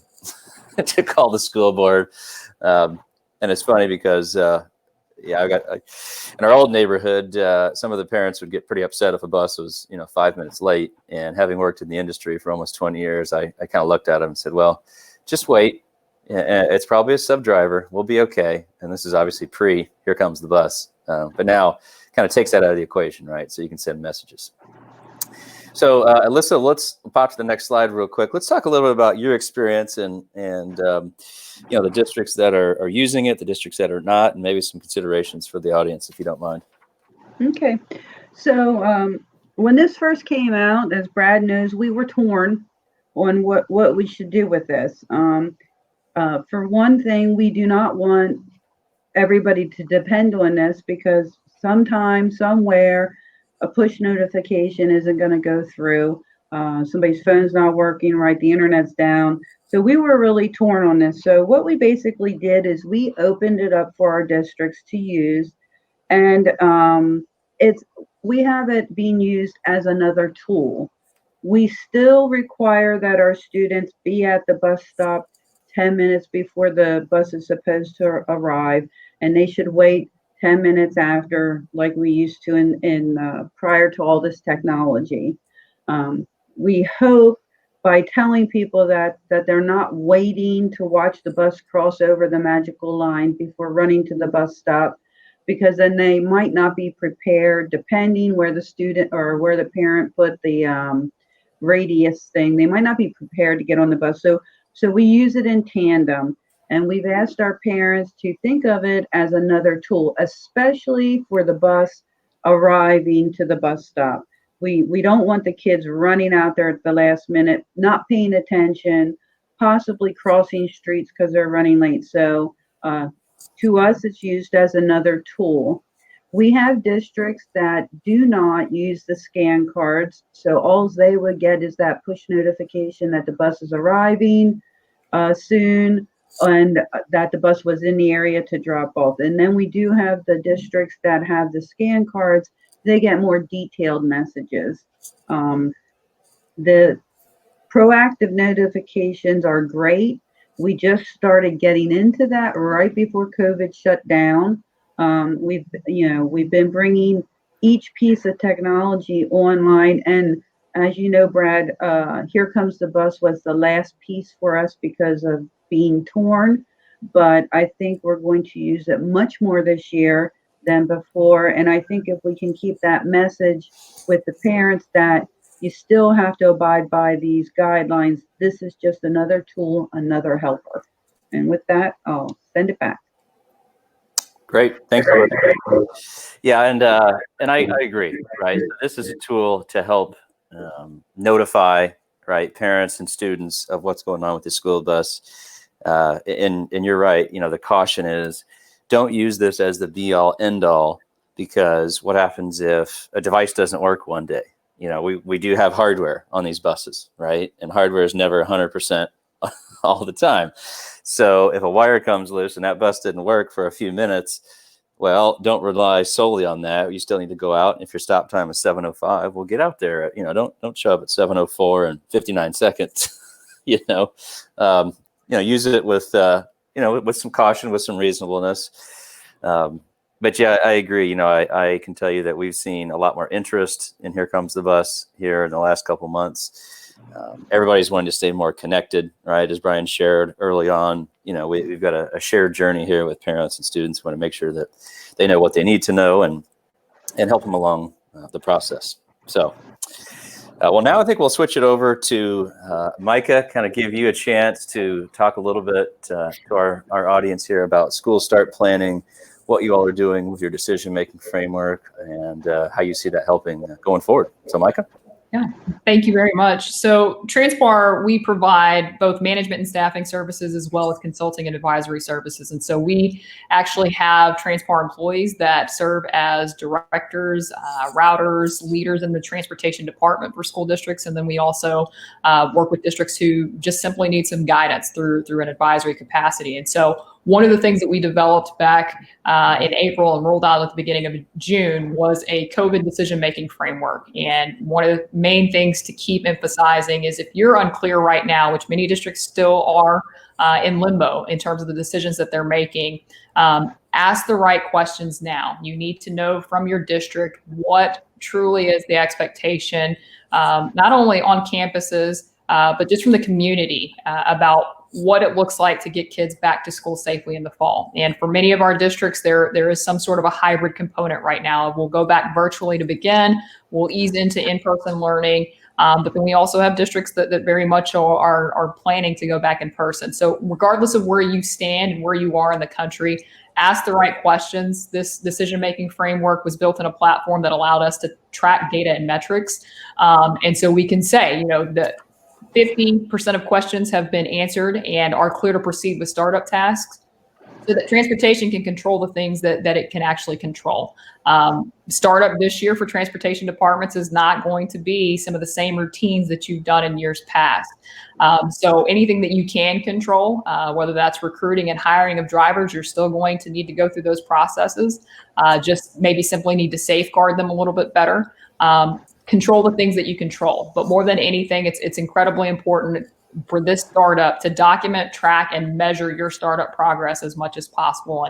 to call the school board. And it's funny because, in our old neighborhood, some of the parents would get pretty upset if a bus was, 5 minutes late. And having worked in the industry for almost 20 years, I kind of looked at them and said, well, just wait. It's probably a sub driver. We'll be okay. And this is obviously Here Comes the Bus. But now kind of takes that out of the equation, right? So you can send messages. So Alyssa, let's pop to the next slide real quick. Let's talk a little bit about your experience and the districts that are using it, the districts that are not, and maybe some considerations for the audience, if you don't mind. Okay. So when this first came out, as Brad knows, we were torn on what we should do with this. For one thing, we do not want everybody to depend on this because sometime, somewhere, a push notification isn't going to go through. Somebody's phone's not working right, the internet's down. So we were really torn on this. So what we basically did is we opened it up for our districts to use. And we have it being used as another tool. We still require that our students be at the bus stop 10 minutes before the bus is supposed to arrive, and they should wait 10 minutes after, like we used to in prior to all this technology. We hope by telling people that they're not waiting to watch the bus cross over the magical line before running to the bus stop, because then they might not be prepared, depending where the student or where the parent put the radius thing. They might not be prepared to get on the bus. So we use it in tandem, and we've asked our parents to think of it as another tool, especially for the bus arriving to the bus stop. We don't want the kids running out there at the last minute, not paying attention, possibly crossing streets because they're running late. So to us, it's used as another tool. We have districts that do not use the scan cards, so all they would get is that push notification that the bus is arriving soon, and that the bus was in the area to drop off. And then we do have the districts that have the scan cards. They get more detailed messages. The proactive notifications are great. We just started getting into that right before COVID shut down. We've been bringing each piece of technology online, and as you know, Brad, Here Comes the Bus was the last piece for us because of being torn, but I think we're going to use it much more this year than before. And I think if we can keep that message with the parents that you still have to abide by these guidelines, this is just another tool, another helper. And with that, I'll send it back. Great, thanks so much. Yeah, and I agree. Right, this is a tool to help notify parents and students of what's going on with the school bus. And you're right. The caution is, don't use this as the be all end all, because what happens if a device doesn't work one day? We do have hardware on these buses, right? And hardware is never 100% all the time. So if a wire comes loose and that bus didn't work for a few minutes, well, don't rely solely on that. You still need to go out. And if your stop time is 7:05, we'll get out there. Don't show up at 7:04 and 59 seconds. Use it with with some caution, with some reasonableness. But yeah, I agree. I can tell you that we've seen a lot more interest in Here Comes the Bus here in the last couple months. Everybody's wanting to stay more connected, right? As Brian shared early on, we've got a shared journey here with parents and students. We want to make sure that they know what they need to know and help them along the process. So, well, now I think we'll switch it over to Micah, kind of give you a chance to talk a little bit to our audience here about school start planning, what you all are doing with your decision-making framework, and how you see that helping going forward. So, Micah? Yeah, thank you very much. So Transpar, we provide both management and staffing services as well as consulting and advisory services. And so we actually have Transpar employees that serve as directors, routers, leaders in the transportation department for school districts. And then we also work with districts who just simply need some guidance through an advisory capacity. And so one of the things that we developed back in April and rolled out at the beginning of June was a COVID decision-making framework. And one of the main things to keep emphasizing is, if you're unclear right now, which many districts still are in limbo in terms of the decisions that they're making, ask the right questions now. You need to know from your district what truly is the expectation, not only on campuses, but just from the community about what it looks like to get kids back to school safely in the fall. And for many of our districts, there is some sort of a hybrid component right now. We'll go back virtually to begin. We'll ease into in-person learning. But then we also have districts that very much are planning to go back in person. So regardless of where you stand and where you are in the country, ask the right questions. This decision-making framework was built in a platform that allowed us to track data and metrics. And so we can say, that 50% of questions have been answered and are clear to proceed with startup tasks. so that transportation can control the things that it can actually control. Startup this year for transportation departments is not going to be some of the same routines that you've done in years past. So anything that you can control, whether that's recruiting and hiring of drivers, you're still going to need to go through those processes. Just maybe simply need to safeguard them a little bit better. Control the things that you control. But more than anything, it's incredibly important for this startup to document, track, and measure your startup progress as much as possible.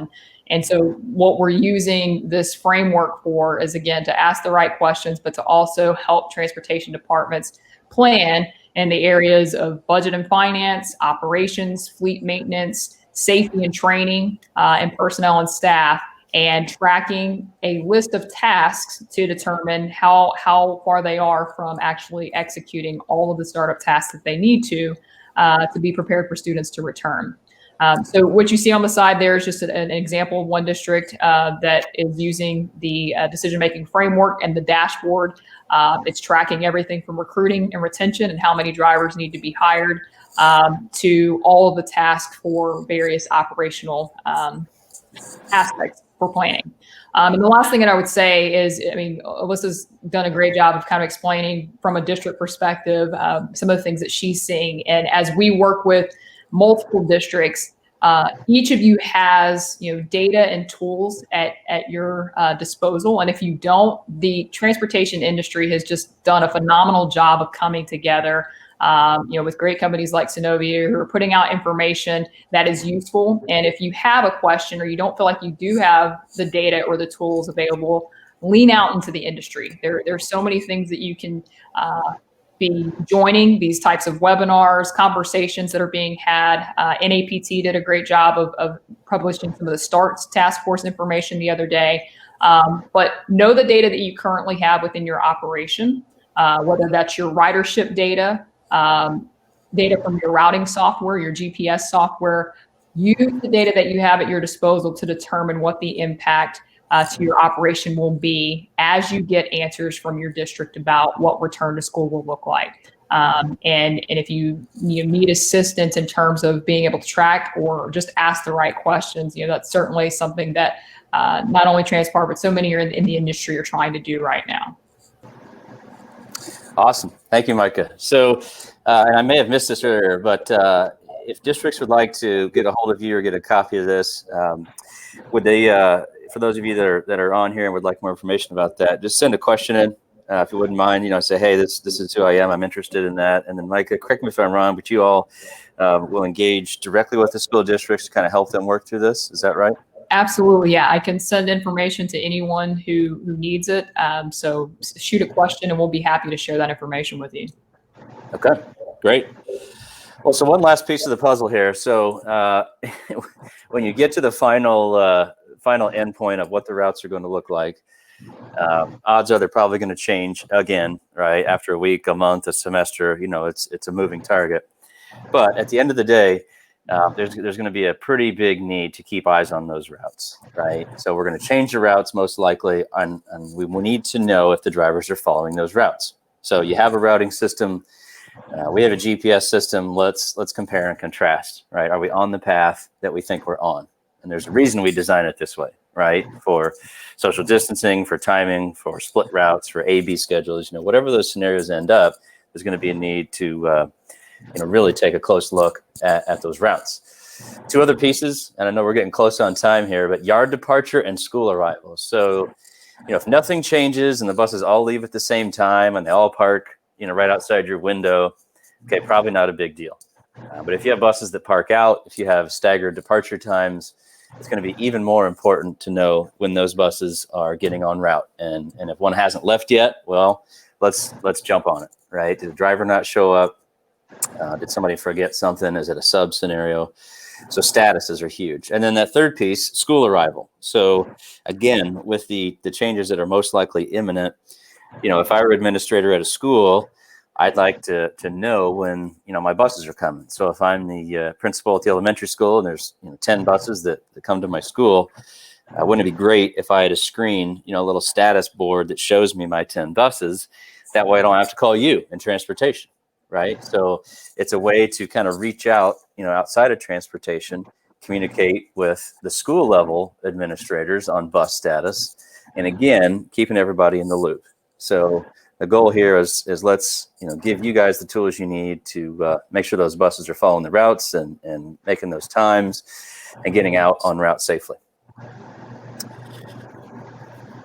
And so what we're using this framework for is, again, to ask the right questions, but to also help transportation departments plan in the areas of budget and finance, operations, fleet maintenance, safety and training, and personnel and staff, and tracking a list of tasks to determine how far they are from actually executing all of the startup tasks that they need to be prepared for students to return. So what you see on the side there is just an example of one district that is using the decision-making framework and the dashboard. It's tracking everything from recruiting and retention and how many drivers need to be hired to all of the tasks for various operational aspects for planning. And the last thing that I would say is, I mean, Alyssa's done a great job of kind of explaining from a district perspective some of the things that she's seeing. And as we work with multiple districts, each of you has, data and tools at your disposal. And if you don't, the transportation industry has just done a phenomenal job of coming together, with great companies like Synovia who are putting out information that is useful. And if you have a question or you don't feel like you do have the data or the tools available, lean out into the industry. There's so many things that you can be joining, these types of webinars, conversations that are being had. NAPT did a great job of publishing some of the STARTS task force information the other day. But know the data that you currently have within your operation, whether that's your ridership data, data from your routing software, your GPS software. Use the data that you have at your disposal to determine what the impact to your operation will be as you get answers from your district about what return to school will look like. And if you need assistance in terms of being able to track or just ask the right questions, that's certainly something that not only Transpart, but so many are in the industry are trying to do right now. Awesome. Thank you, Micah. So, and I may have missed this earlier, but if districts would like to get a hold of you or get a copy of this, would they, for those of you that are on here and would like more information about that, just send a question in, if you wouldn't mind, say, hey, this is who I am. I'm interested in that. And then Micah, correct me if I'm wrong, but you all will engage directly with the school districts to kind of help them work through this. Is that right? Absolutely. Yeah. I can send information to anyone who needs it. So shoot a question and we'll be happy to share that information with you. Okay, great. Well, so one last piece of the puzzle here. So when you get to the final endpoint of what the routes are going to look like, odds are they're probably going to change again, right? After a week, a month, a semester, it's a moving target. But at the end of the day, there's going to be a pretty big need to keep eyes on those routes, right? So we're going to change the routes most likely, and we will need to know if the drivers are following those routes. So you have a routing system. We have a GPS system. Let's compare and contrast, right? Are we on the path that we think we're on? And there's a reason we design it this way, right? For social distancing, for timing, for split routes, for A/B schedules, whatever those scenarios end up, there's going to be a need to really take a close look at those routes. Two other pieces, and I know we're getting close on time here, but yard departure and school arrival. So, if nothing changes and the buses all leave at the same time and they all park, right outside your window, okay, probably not a big deal. But if you have buses that park out, if you have staggered departure times, it's going to be even more important to know when those buses are getting en route. And if one hasn't left yet, well, let's jump on it, right? Did the driver not show up? Did somebody forget something? Is it a sub scenario? So statuses are huge. And then that third piece, school arrival. So again, with the changes that are most likely imminent, if I were administrator at a school, I'd like to know when, my buses are coming. So if I'm the principal at the elementary school and there's 10 buses that come to my school, wouldn't it be great if I had a screen, a little status board that shows me my 10 buses? That way I don't have to call you in transportation. Right. So it's a way to kind of reach out, outside of transportation communicate with the school level administrators on bus status, and again, keeping everybody in the loop. So the goal here is let's give you guys the tools you need to make sure those buses are following the routes and making those times and getting out en route safely.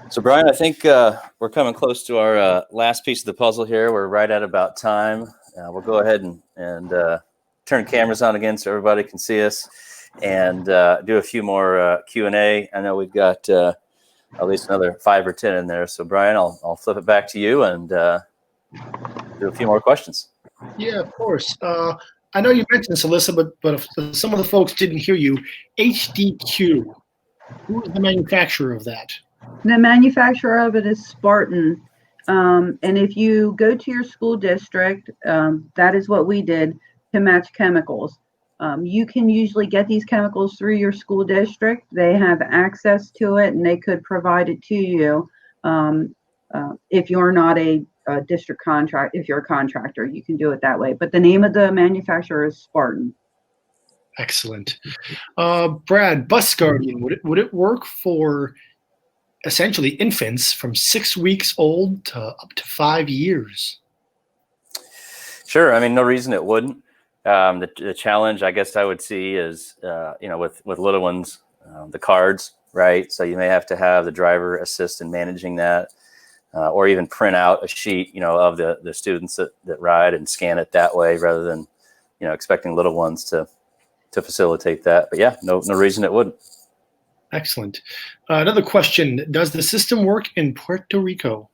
So Brian, I think we're coming close to our last piece of the puzzle here. We're right at about time. We'll go ahead and turn cameras on again so everybody can see us, and do a few more Q&A. I know we've got at least another 5 or 10 in there. So Brian, I'll flip it back to you and do a few more questions. Yeah, of course. I know you mentioned this, Alyssa, but if some of the folks didn't hear you, HDQ, who is the manufacturer of that? The manufacturer of it is Spartan. And if you go to your school district, that is what we did to match chemicals. You can usually get these chemicals through your school district. They have access to it and they could provide it to you. If you're not a district contract, if you're a contractor, you can do it that way. But the name of the manufacturer is Spartan. Excellent. Brad, Bus Guardian, would it work for essentially infants from 6 weeks old to up to 5 years? Sure. I mean, no reason it wouldn't. The challenge, I guess, I would see is, with little ones, the cards, right? So you may have to have the driver assist in managing that, or even print out a sheet, of the students that ride and scan it that way, rather than, expecting little ones to facilitate that. But yeah, no reason it wouldn't. Excellent. Another question: does the system work in Puerto Rico?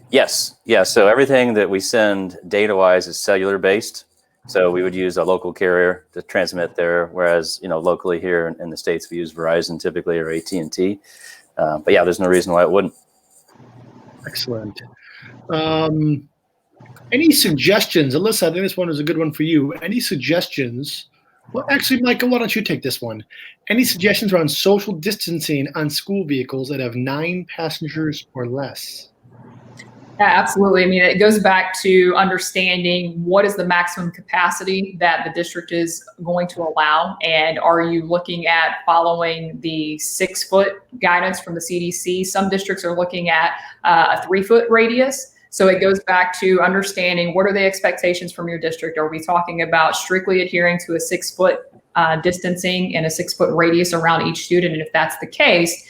Yes. Yeah. So everything that we send data-wise is cellular-based. So we would use a local carrier to transmit there, whereas locally here in the States we use Verizon typically, or AT&T. But yeah, there's no reason why it wouldn't. Excellent. Any suggestions, Alyssa? I think this one is a good one for you. Any suggestions? Well, actually, Micah, why don't you take this one? Any suggestions around social distancing on school vehicles that have 9 passengers or less? Yeah, absolutely. I mean, it goes back to understanding what is the maximum capacity that the district is going to allow. And are you looking at following the 6-foot guidance from the CDC? Some districts are looking at a 3-foot radius. So it goes back to understanding what are the expectations from your district. Are we talking about strictly adhering to a 6-foot distancing and a 6-foot radius around each student? And if that's the case,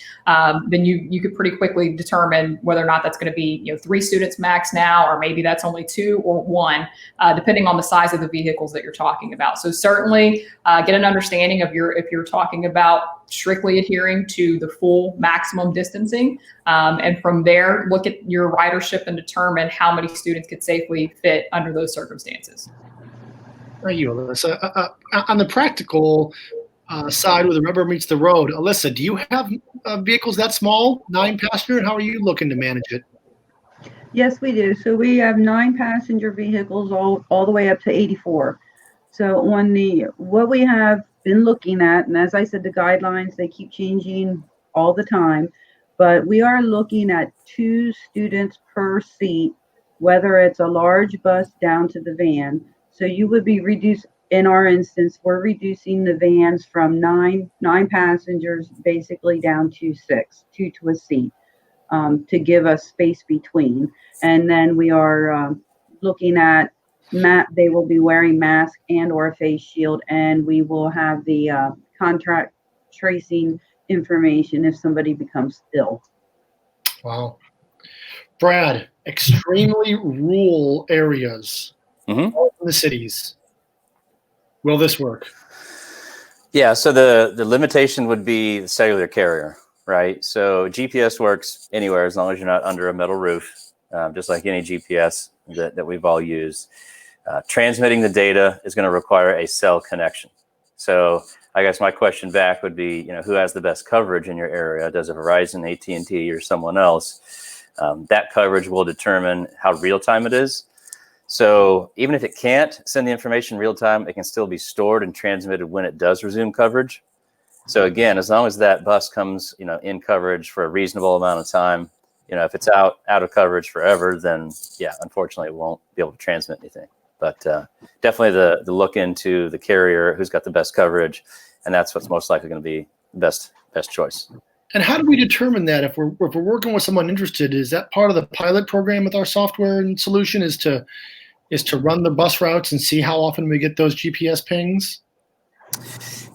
then you could pretty quickly determine whether or not that's going to be 3 students max now, or maybe that's only 2 or 1, depending on the size of the vehicles that you're talking about. So certainly get an understanding of if you're talking about strictly adhering to the full maximum distancing, and from there look at your ridership and determine how many students could safely fit under those circumstances. Thank you, Alyssa. On the practical side, where the rubber meets the road, Alyssa, do you have vehicles that small, 9-passenger? How are you looking to manage it? Yes, we do. So we have 9-passenger vehicles all the way up to 84. So what we have been looking at, and as I said, the guidelines, they keep changing all the time, but we are looking at 2 students per seat, whether it's a large bus down to the van. So you would be reduced. In our instance, we're reducing the vans from 9 passengers basically down to 6, 2 to a seat, to give us space between. And then we are looking at they will be wearing mask and or a face shield, and we will have the contact tracing information if somebody becomes ill. Wow. Brad, extremely rural areas, in the cities. Will this work? Yeah, so the limitation would be the cellular carrier, right? So GPS works anywhere as long as you're not under a metal roof, just like any GPS that we've all used. Transmitting the data is going to require a cell connection. So I guess my question back would be, who has the best coverage in your area? Does it Verizon, AT&T, or someone else? That coverage will determine how real time it is. So even if it can't send the information real time, it can still be stored and transmitted when it does resume coverage. So again, as long as that bus comes, in coverage for a reasonable amount of time, if it's out of coverage forever, then yeah, unfortunately, it won't be able to transmit anything. But definitely the look into the carrier, who's got the best coverage, and that's what's most likely going to be the best choice. And how do we determine that if we're working with someone interested? Is that part of the pilot program with our software and solution? Is to run the bus routes and see how often we get those GPS pings?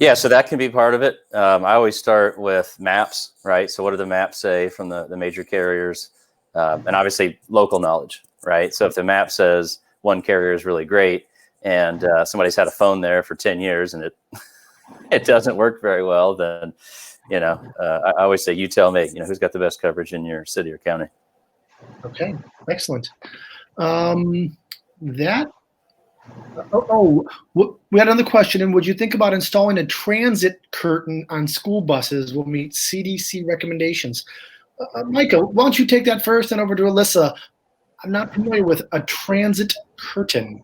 Yeah, so that can be part of it. I always start with maps, right? So what do the maps say from the major carriers? And obviously local knowledge, right? So if the map says one carrier is really great and somebody's had a phone there for 10 years and it doesn't work very well, then, I always say, you tell me, who's got the best coverage in your city or county. Okay, excellent. We had another question. And would you think about installing a transit curtain on school buses will meet CDC recommendations? Micah, why don't you take that first and over to Alyssa? I'm not familiar with a transit curtain.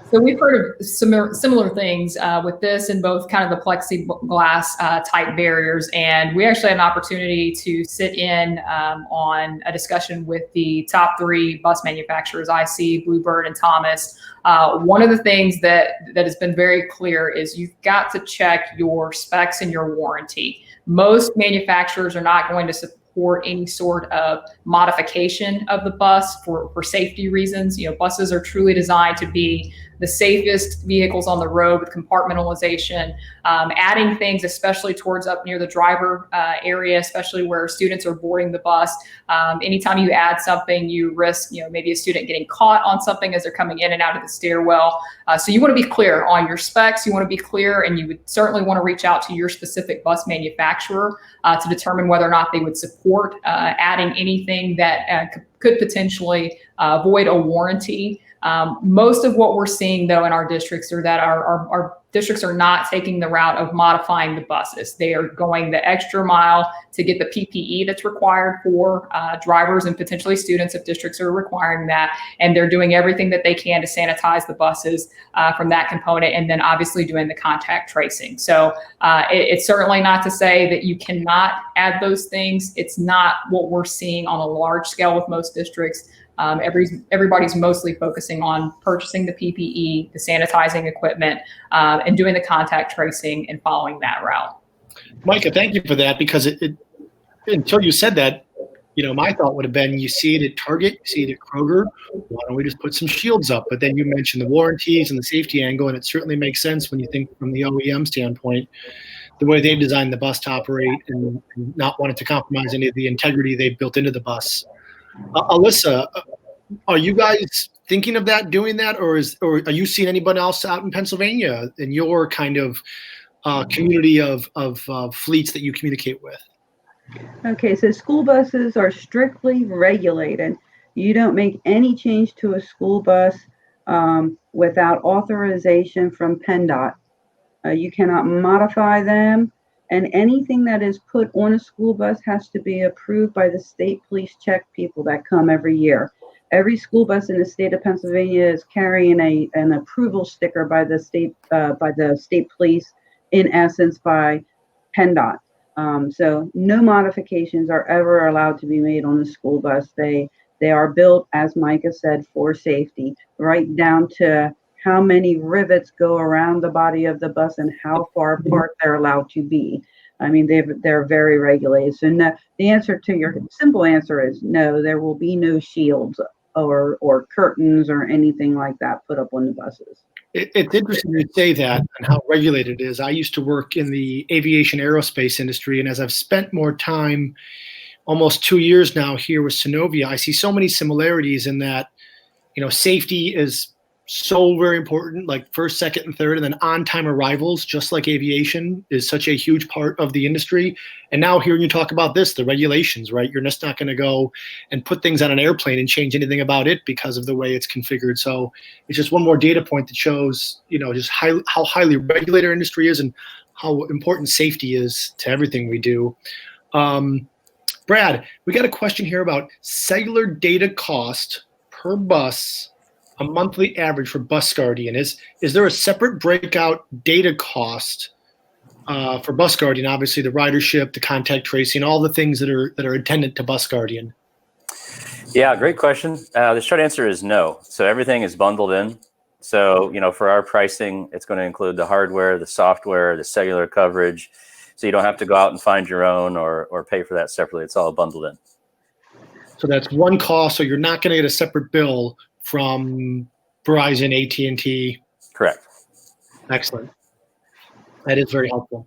So we've heard of similar things with this in both kind of the plexiglass type barriers. And we actually had an opportunity to sit in on a discussion with the top 3 bus manufacturers, IC, Bluebird, and Thomas. One of the things that has been very clear is you've got to check your specs and your warranty. Most manufacturers are not going to support any sort of modification of the bus for safety reasons. Buses are truly designed to be the safest vehicles on the road with compartmentalization, adding things, especially towards up near the driver area, especially where students are boarding the bus. Anytime you add something, you risk, maybe a student getting caught on something as they're coming in and out of the stairwell. So you want to be clear on your specs. You want to be clear, and you would certainly want to reach out to your specific bus manufacturer to determine whether or not they would support adding anything that could potentially void a warranty. Most of what we're seeing, though, in our districts are that our districts are not taking the route of modifying the buses. They are going the extra mile to get the PPE that's required for drivers and potentially students if districts are requiring that. And they're doing everything that they can to sanitize the buses from that component, and then obviously doing the contact tracing. So it's certainly not to say that you cannot add those things. It's not what we're seeing on a large scale with most districts. Everybody's mostly focusing on purchasing the PPE, the sanitizing equipment, and doing the contact tracing and following that route. Micah, thank you for that, because until you said that, my thought would have been, you see it at Target, you see it at Kroger, why don't we just put some shields up? But then you mentioned the warranties and the safety angle, and it certainly makes sense when you think from the OEM standpoint, the way they've designed the bus to operate and not wanting to compromise any of the integrity they've built into the bus. Alyssa, are you guys thinking of doing that, or are you seeing anybody else out in Pennsylvania in your kind of community of fleets that you communicate with? Okay, so school buses are strictly regulated. You don't make any change to a school bus without authorization from PennDOT. You cannot modify them. And anything that is put on a school bus has to be approved by the state police check people that come every year. Every school bus in the state of Pennsylvania is carrying an approval sticker by the state police, in essence by PennDOT. So no modifications are ever allowed to be made on a school bus. They are built, as Micah said, for safety, right down to how many rivets go around the body of the bus and how far apart they're allowed to be. I mean, they're very regulated. So no, the answer to your simple answer is no, there will be no shields or curtains or anything like that put up on the buses. It's interesting to say that and how regulated it is. I used to work in the aviation aerospace industry, and as I've spent more time, almost 2 years now here with Synovia, I see so many similarities in that, safety is so very important, like first, second, and third, and then on-time arrivals, just like aviation, is such a huge part of the industry. And now hearing you talk about this, the regulations, right? You're just not going to go and put things on an airplane and change anything about it because of the way it's configured. So it's just one more data point that shows, just how highly regulated our industry is and how important safety is to everything we do. Brad, we got a question here about cellular data cost per bus, a monthly average for Bus Guardian. Is there a separate breakout data cost for Bus Guardian? Obviously, the ridership, the contact tracing, all the things that are attendant to Bus Guardian. Yeah, great question. The short answer is no. So everything is bundled in. So, for our pricing, it's going to include the hardware, the software, the cellular coverage. So you don't have to go out and find your own or pay for that separately. It's all bundled in. So that's one cost. So you're not going to get a separate bill from Verizon, AT&T. Correct. Excellent. That is very helpful.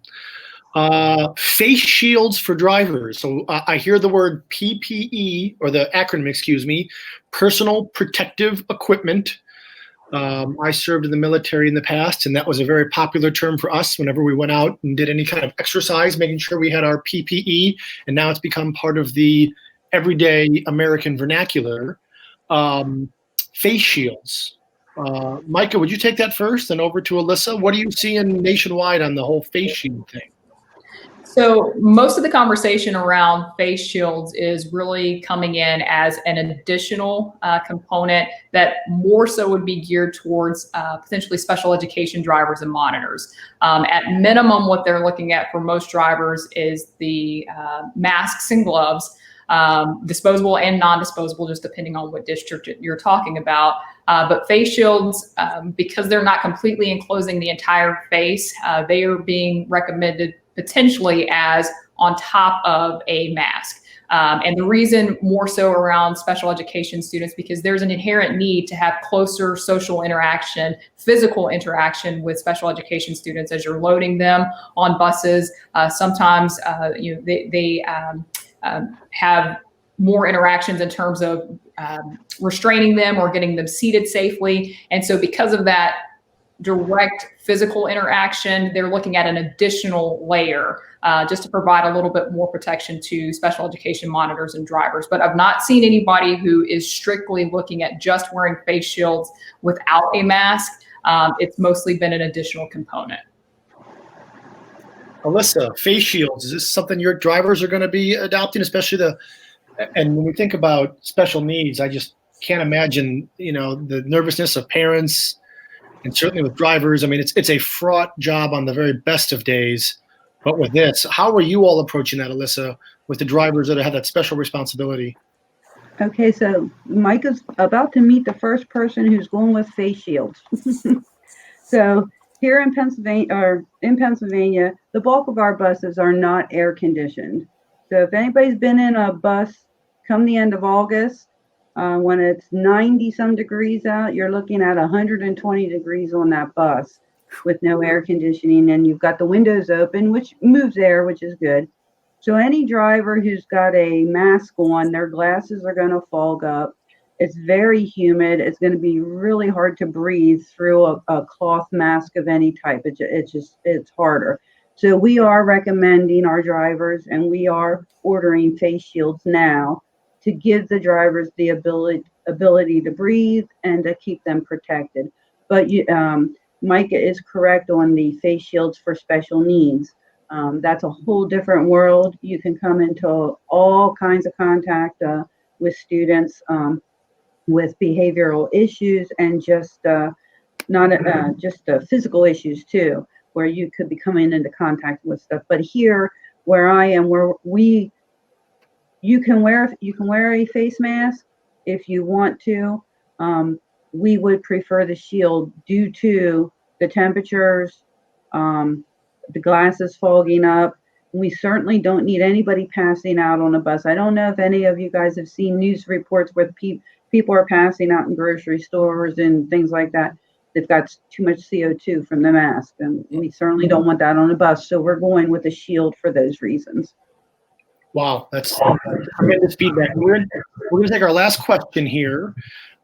Face shields for drivers. So I hear the word PPE, or the acronym, excuse me, personal protective equipment. I served in the military in the past, and that was a very popular term for us whenever we went out and did any kind of exercise, making sure we had our PPE, and now it's become part of the everyday American vernacular. Face shields. Micah, would you take that first, and over to Alyssa? What are you seeing nationwide on the whole face shield thing? So most of the conversation around face shields is really coming in as an additional component that more so would be geared towards potentially special education drivers and monitors. At minimum, what they're looking at for most drivers is the masks and gloves, disposable and non-disposable, just depending on what district you're talking about. But face shields, because they're not completely enclosing the entire face, they are being recommended potentially as on top of a mask. And the reason more so around special education students, because there's an inherent need to have closer social interaction, physical interaction with special education students as you're loading them on buses. Sometimes they have more interactions in terms of restraining them or getting them seated safely. And so because of that direct physical interaction, they're looking at an additional layer just to provide a little bit more protection to special education monitors and drivers. But I've not seen anybody who is strictly looking at just wearing face shields without a mask. It's mostly been an additional component. Alyssa, face shields, is this something your drivers are going to be adopting, especially and when we think about special needs, I just can't imagine, the nervousness of parents, and certainly with drivers. I mean, it's a fraught job on the very best of days. But with this, how are you all approaching that, Alyssa, with the drivers that have that special responsibility? Okay, so Micah's about to meet the first person who's going with face shields. So here in Pennsylvania, the bulk of our buses are not air conditioned. So if anybody's been in a bus come the end of August, when it's 90 some degrees out, you're looking at 120 degrees on that bus with no air conditioning, and you've got the windows open, which moves air, which is good. So any driver who's got a mask on, their glasses are going to fog up. It's very humid. It's going to be really hard to breathe through a cloth mask of any type. It's harder. So we are recommending our drivers, and we are ordering face shields now to give the drivers the ability to breathe and to keep them protected. But Micah is correct on the face shields for special needs. That's a whole different world. You can come into all kinds of contact with students with behavioral issues and just physical issues too, where you could be coming into contact with stuff. But here, where I am, you can wear a face mask if you want to. We would prefer the shield due to the temperatures, the glasses fogging up. We certainly don't need anybody passing out on a bus. I don't know if any of you guys have seen news reports where people are passing out in grocery stores and things like that. They've got too much CO2 from the mask, and we certainly don't want that on a bus. So we're going with a shield for those reasons. Wow, that's tremendous feedback. We're going to take our last question here.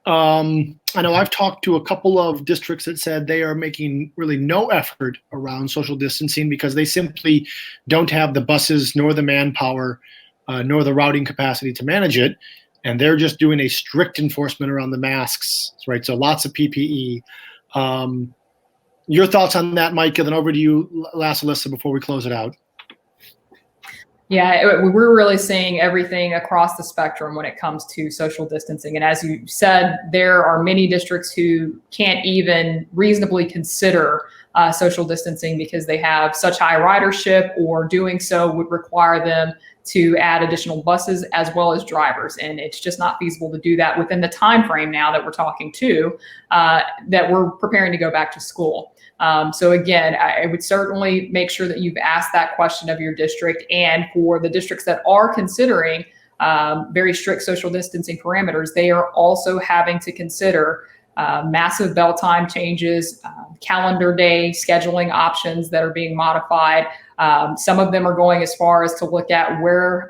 I know I've talked to a couple of districts that said they are making really no effort around social distancing because they simply don't have the buses nor the manpower nor the routing capacity to manage it. And they're just doing a strict enforcement around the masks, right? So lots of PPE. Your thoughts on that, Micah, then over to you, last Alyssa, before we close it out. Yeah, we're really seeing everything across the spectrum when it comes to social distancing. And as you said, there are many districts who can't even reasonably consider social distancing because they have such high ridership, or doing so would require them to add additional buses as well as drivers. And it's just not feasible to do that within the time frame now that we're talking to, that we're preparing to go back to school. So again, I would certainly make sure that you've asked that question of your district. And for the districts that are considering very strict social distancing parameters, they are also having to consider massive bell time changes, calendar day scheduling options that are being modified. Some of them are going as far as to look at where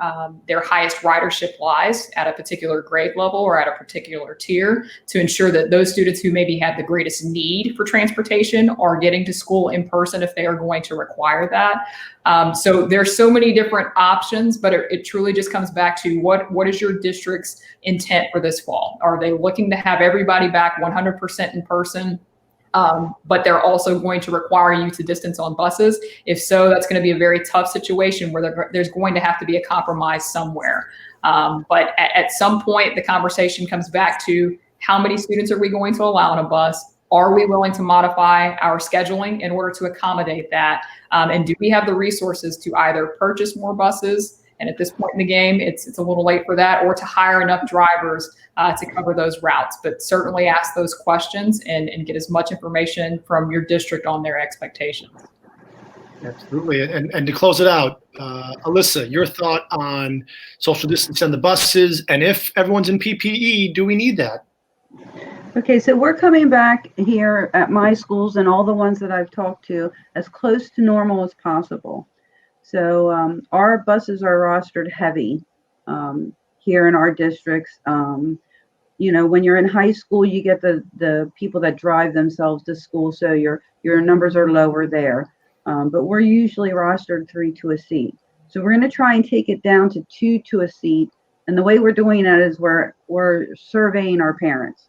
their highest ridership lies at a particular grade level or at a particular tier, to ensure that those students who maybe have the greatest need for transportation are getting to school in person if they are going to require that. So there's so many different options, but it truly just comes back to what is your district's intent for this fall? Are they looking to have everybody back 100% in person? But they're also going to require you to distance on buses. If so, that's going to be a very tough situation where there's going to have to be a compromise somewhere. But at some point, the conversation comes back to how many students are we going to allow on a bus? Are we willing to modify our scheduling in order to accommodate that? And do we have the resources to either purchase more buses? And at this point in the game, it's a little late for that, or to hire enough drivers to cover those routes. But certainly ask those questions and get as much information from your district on their expectations. Absolutely. And to close it out, Alyssa, your thought on social distance on the buses, and if everyone's in PPE, do we need that? Okay, so we're coming back here at my schools and all the ones that I've talked to as close to normal as possible. So our buses are rostered heavy here in our districts. You know, when you're in high school, you get the people that drive themselves to school, so your numbers are lower there. But we're usually rostered 3 to a seat. So we're going to try and take it down to 2 to a seat. And the way we're doing that is we're surveying our parents.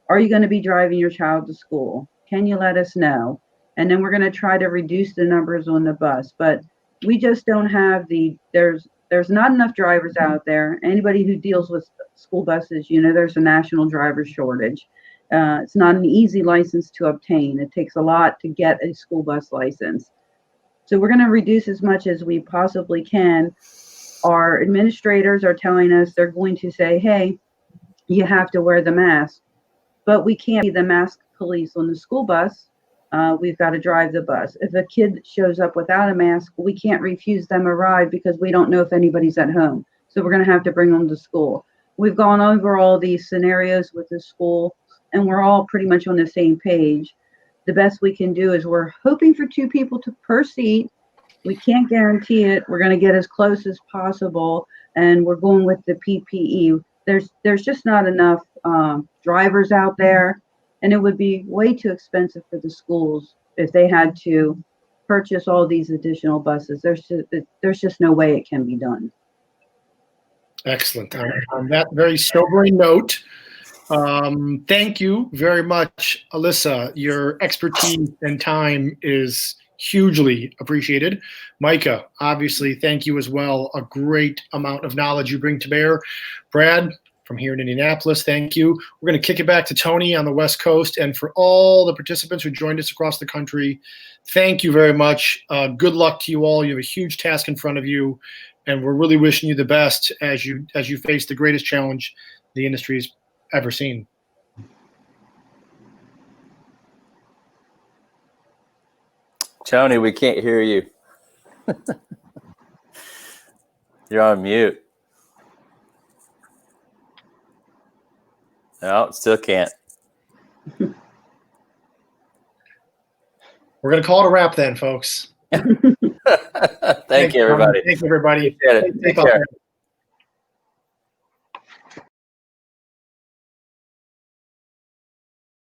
Are you going to be driving your child to school? Can you let us know? And then we're going to try to reduce the numbers on the bus. But we just don't have there's not enough drivers out there. Anybody who deals with school buses, you know, there's a national driver shortage. It's not an easy license to obtain. It takes a lot to get a school bus license. So we're going to reduce as much as we possibly can. Our administrators are telling us they're going to say, hey, you have to wear the mask. But we can't be the mask police on the school bus. We've got to drive the bus. If a kid shows up without a mask, we can't refuse them a ride because we don't know if anybody's at home. So we're going to have to bring them to school. We've gone over all these scenarios with the school, and we're all pretty much on the same page. The best we can do is we're hoping for 2 people per seat. We can't guarantee it. We're going to get as close as possible, and we're going with the PPE. There's just not enough drivers out there, and it would be way too expensive for the schools if they had to purchase all these additional buses. There's just no way it can be done. Excellent. On that very sobering note, thank you very much, Alyssa. Your expertise and time is hugely appreciated. Micah, obviously, thank you as well. A great amount of knowledge you bring to bear. Brad, from here in Indianapolis, thank you. We're going to kick it back to Tony on the West Coast. And for all the participants who joined us across the country, thank you very much. Good luck to you all. You have a huge task in front of you, and we're really wishing you the best as you face the greatest challenge the industry's ever seen. Tony, we can't hear you. You're on mute. No, still can't. We're going to call it a wrap then, folks. Thank you, everybody. Thank you, everybody. Appreciate it. Take care.